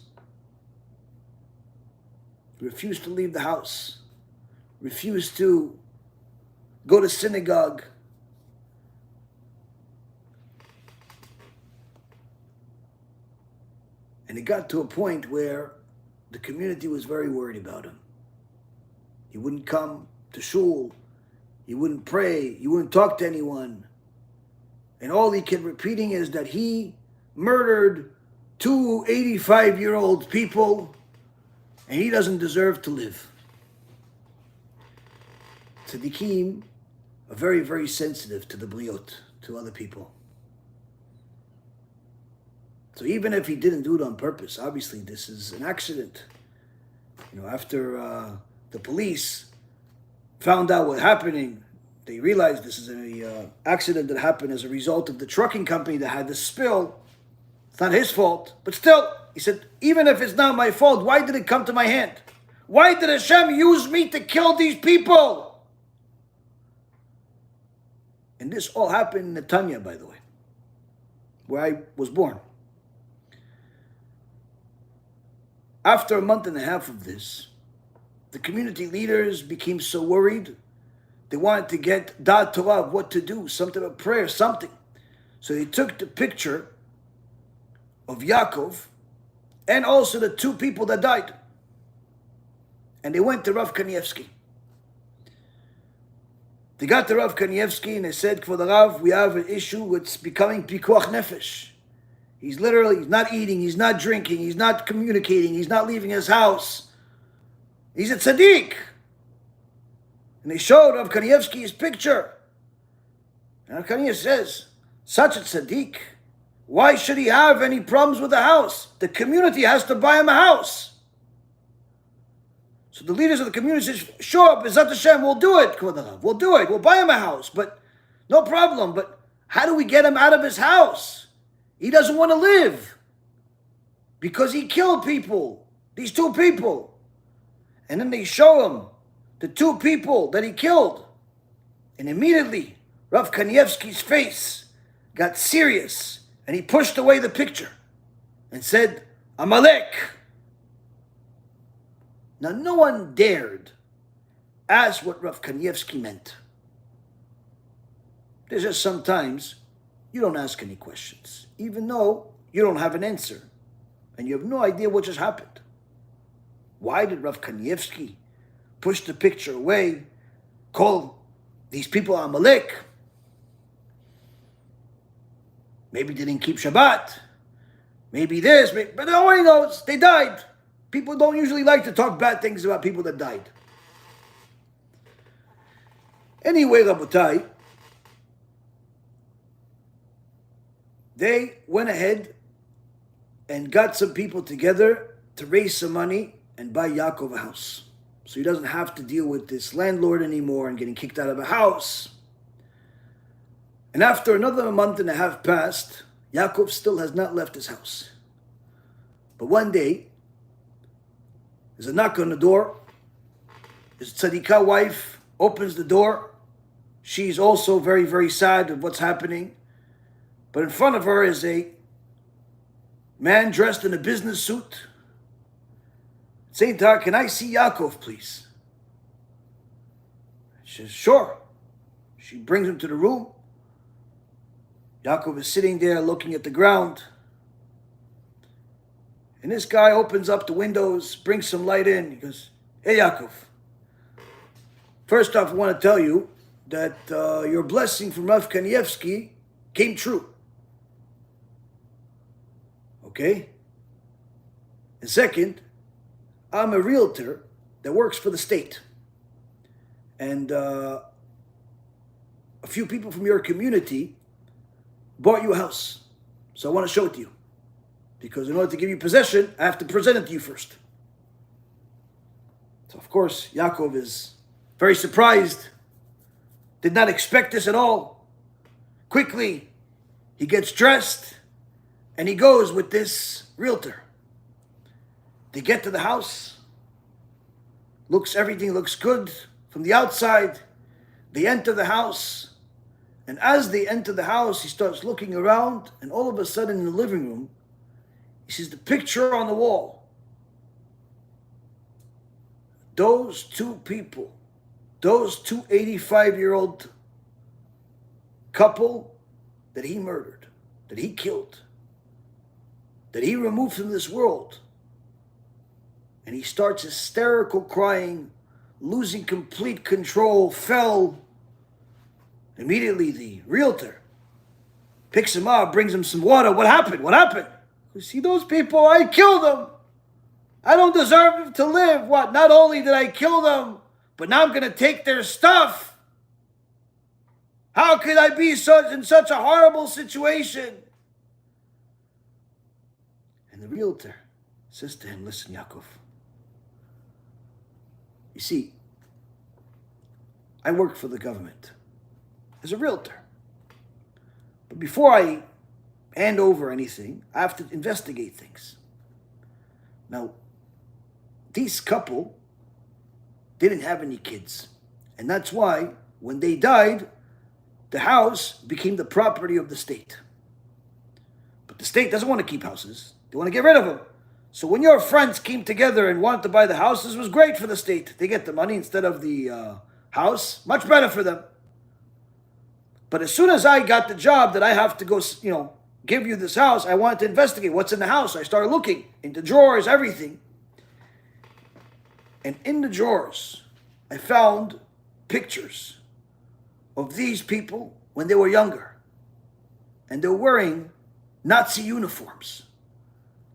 He refused to leave the house. Refused to go to synagogue. And it got to a point where the community was very worried about him. He wouldn't come to shul. He wouldn't pray. He wouldn't talk to anyone. And all he kept repeating is that he murdered 2 85-year-old people and he doesn't deserve to live. Tzaddikim are very, very sensitive to the bliot, to other people. So even if he didn't do it on purpose, obviously this is an accident. After the police found out what happening, they realized this is an accident that happened as a result of the trucking company that had the spill. It's not his fault, but still, he said, even if it's not my fault, why did it come to my hand? Why did Hashem use me to kill these people? And this all happened in Netanya, by the way, where I was born. After a month and a half of this, the community leaders became so worried They wanted to get da'at Torah of what to do, something of prayer, something. So they took the picture of Yakov and also the two people that died. And they went to Rav Kanievsky. They got to Rav Kanievsky and they said, "For the Rav, we have an issue with becoming pikuach nefesh. He's not eating, he's not drinking, he's not communicating, he's not leaving his house. He's a tzaddik." And they showed Rav Kanievsky his picture. And Rav Kanievsky says, "Such a tzaddik, why should he have any problems with the house? The community has to buy him a house." So the leaders of the community says, "Sure, B'ezrat Hashem, we'll do it, Kvod Harav. We'll do it. We'll buy him a house, but no problem. But how do we get him out of his house? He doesn't want to live because he killed people, these two people." And then they show him the two people that he killed. And immediately, Rav Kanievsky's face got serious and he pushed away the picture and said, "Amalek." Now, no one dared ask what Rav Kanievsky meant. There's just sometimes you don't ask any questions, even though you don't have an answer and you have no idea what just happened. Why did Rav Kanievsky push the picture away, call these people Amalek? Maybe they didn't keep Shabbat. Maybe this, but nobody knows. They died. People don't usually like to talk bad things about people that died. Anyway, Rabotai, they went ahead and got some people together to raise some money and buy Yakov a house. So he doesn't have to deal with this landlord anymore and getting kicked out of a house. And after another month and a half passed, Yakov still has not left his house. But one day, there's a knock on the door. His tzadikah wife opens the door. She's also very, very sad of what's happening. But in front of her is a man dressed in a business suit, saying to her, "Can I see Yakov, please?" She says, "Sure." She brings him to the room. Yakov is sitting there looking at the ground. And this guy opens up the windows, brings some light in. He goes, "Hey, Yakov. First off, I want to tell you that your blessing from Rav Kanievsky came true. Okay? And second, I'm a realtor that works for the state. And a few people from your community bought you a house. So I want to show it to you. Because in order to give you possession, I have to present it to you first." So of course, Yaakov is very surprised. Did not expect this at all. Quickly, he gets dressed and he goes with this realtor. They get to the house. Everything looks good from the outside. They enter the house. And as they enter the house, he starts looking around. And all of a sudden in the living room, he sees the picture on the wall. Those two people, those two 85-year-old couple that he murdered, that he killed, that he removed from this world. And he starts hysterical crying, losing complete control, fell. Immediately the realtor picks him up, brings him some water. What happened? What happened? You see those people? I killed them. I don't deserve them to live. What? Not only did I kill them, but now I'm going to take their stuff. How could I be in such a horrible situation? And the realtor says to him, "Listen, Yaakov. You see, I work for the government as a realtor. But before I hand over anything, I have to investigate things. Now, this couple didn't have any kids. And that's why, when they died, the house became the property of the state. But the state doesn't want to keep houses. They want to get rid of them. So when your friends came together and wanted to buy the houses, it was great for the state. They get the money instead of the house, much better for them. But as soon as I got the job that I have to go, give you this house, I wanted to investigate what's in the house. I started looking into drawers, everything. And in the drawers, I found pictures of these people when they were younger. And they're wearing Nazi uniforms.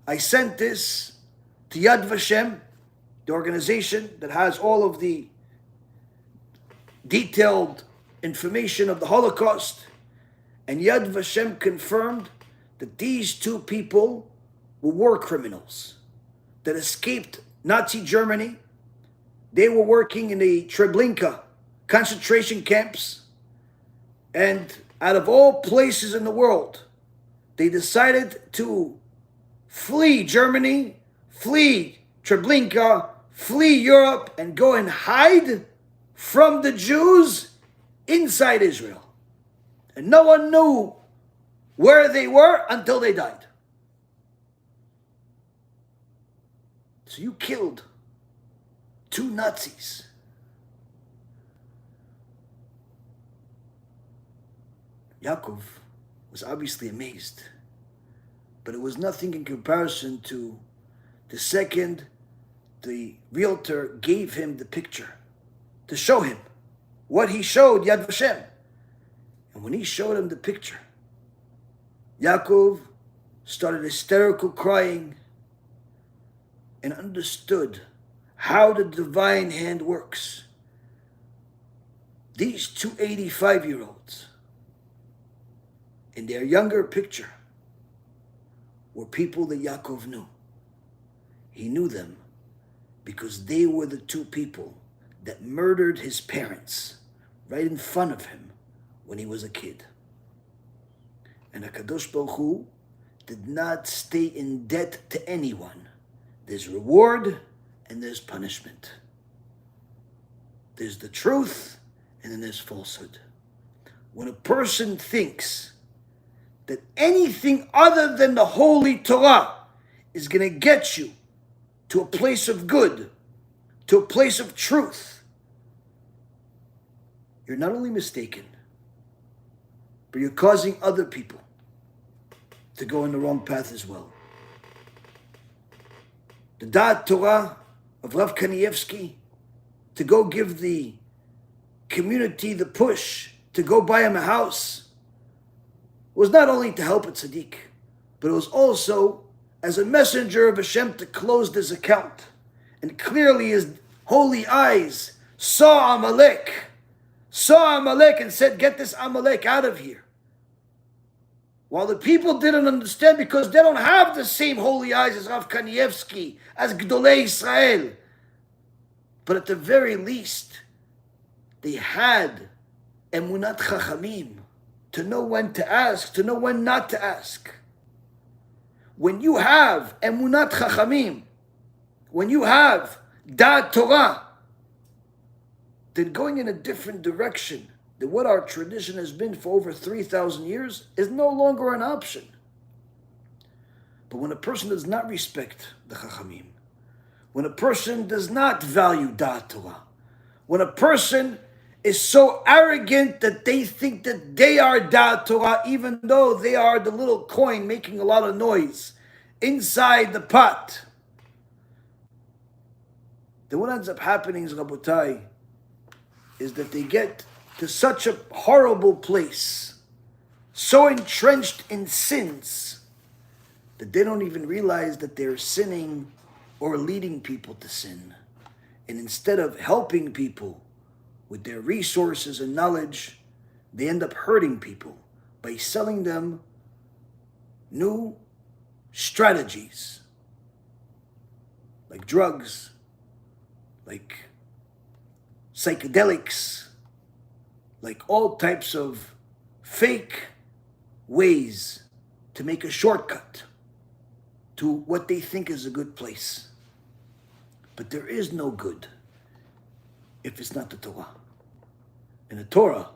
I sent this to Yad Vashem, the organization that has all of the detailed information of the Holocaust. And Yad Vashem confirmed that these two people were war criminals that escaped Nazi Germany. They were working in the Treblinka concentration camps. And out of all places in the world, they decided to flee Germany, flee Treblinka, flee Europe, and go and hide from the Jews inside Israel. And no one knew where they were until they died. So you killed 2 Nazis. Yakov was obviously amazed, but it was nothing in comparison to the second the realtor gave him the picture to show him what he showed Yad Vashem. And when he showed him the picture, Yakov started hysterical crying and understood how the divine hand works. These 2 85-year-olds, in their younger picture, were people that Yakov knew. He knew them because they were the 2 people that murdered his parents right in front of him when he was a kid. And HaKadosh Baruch Hu did not stay in debt to anyone. There's reward and there's punishment. There's the truth and then there's falsehood. When a person thinks that anything other than the Holy Torah is going to get you to a place of good, to a place of truth, you're not only mistaken, but you're causing other people to go in the wrong path as well. The Da'at Torah of Rav Kanievsky to go give the community the push to go buy him a house was not only to help a tzaddik, but it was also as a messenger of Hashem to close this account. And clearly his holy eyes saw Amalek and said, get this Amalek out of here. While the people didn't understand because they don't have the same holy eyes as Rav Kanievsky, as Gdolei Israel. But at the very least, they had emunat chachamim, to know when to ask, to know when not to ask. When you have emunat chachamim, when you have da'at Torah, then going in a different direction than what our tradition has been for over 3,000 years is no longer an option. But when a person does not respect the chachamim, when a person does not value da'at Torah, when a person is so arrogant that they think that they are da'at Torah, even though they are the little coin making a lot of noise inside the pot, then what ends up happening is, Rabotai, is that they get to such a horrible place, so entrenched in sins, that they don't even realize that they're sinning or leading people to sin. And instead of helping people with their resources and knowledge, they end up hurting people by selling them new strategies, like drugs, like psychedelics, like all types of fake ways to make a shortcut to what they think is a good place. But there is no good if it's not the Torah. And the Torah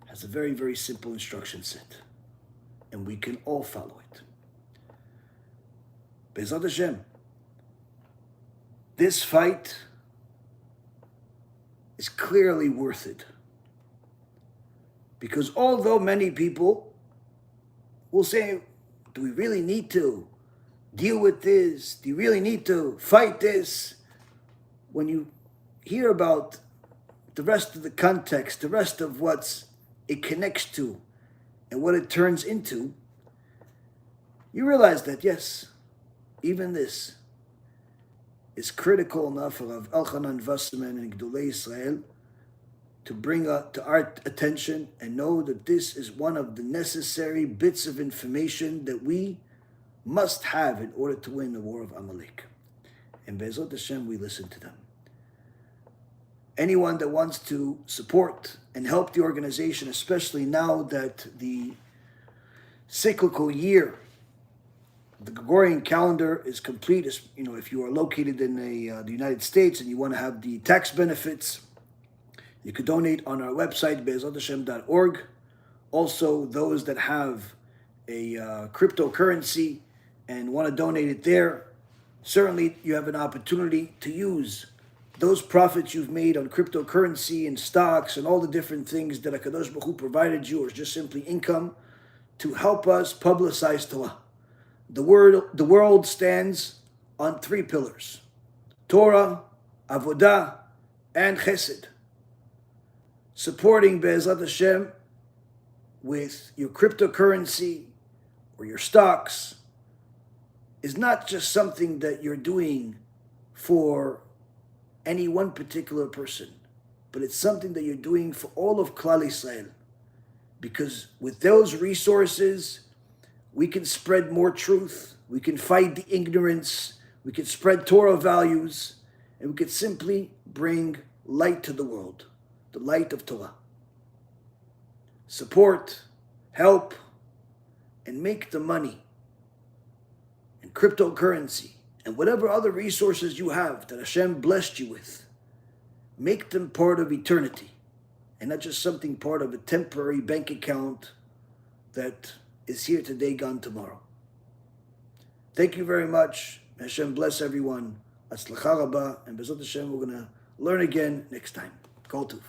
has a very, very simple instruction set. And we can all follow it. Be'ezrat Hashem, this fight is clearly worth it. Because although many people will say, do we really need to deal with this? Do you really need to fight this? When you hear about the rest of the context, the rest of what it connects to, and what it turns into, you realize that yes, even this is critical enough for Rav Elchanan Wasserman and Gdolei Israel to bring to our attention and know that this is one of the necessary bits of information that we must have in order to win the war of Amalek. And Be'ezrat Hashem, we listen to them. Anyone that wants to support and help the organization, especially now that the cyclical year, the Gregorian calendar is complete. If you are located in the United States and you want to have the tax benefits, you could donate on our website, be'ezrathashem.org. Also, those that have a cryptocurrency and want to donate it there, certainly you have an opportunity to use those profits you've made on cryptocurrency and stocks and all the different things that HaKadosh Baruch Hu provided you, or just simply income, to help us publicize Torah. The world stands on 3 pillars: Torah, Avodah, and Chesed. Supporting Be'ezrat Hashem with your cryptocurrency or your stocks is not just something that you're doing for any one particular person, but it's something that you're doing for all of Klal Yisrael. Because with those resources, we can spread more truth, we can fight the ignorance, we can spread Torah values, and we can simply bring light to the world, the light of Torah. Support, help, and make the money and cryptocurrency and whatever other resources you have that Hashem blessed you with, make them part of eternity and not just something part of a temporary bank account that is here today, gone tomorrow. Thank you very much. Hashem bless everyone. Atzlacha Rabba, and Be'ezrat Hashem, we're going to learn again next time. Kol Tuv.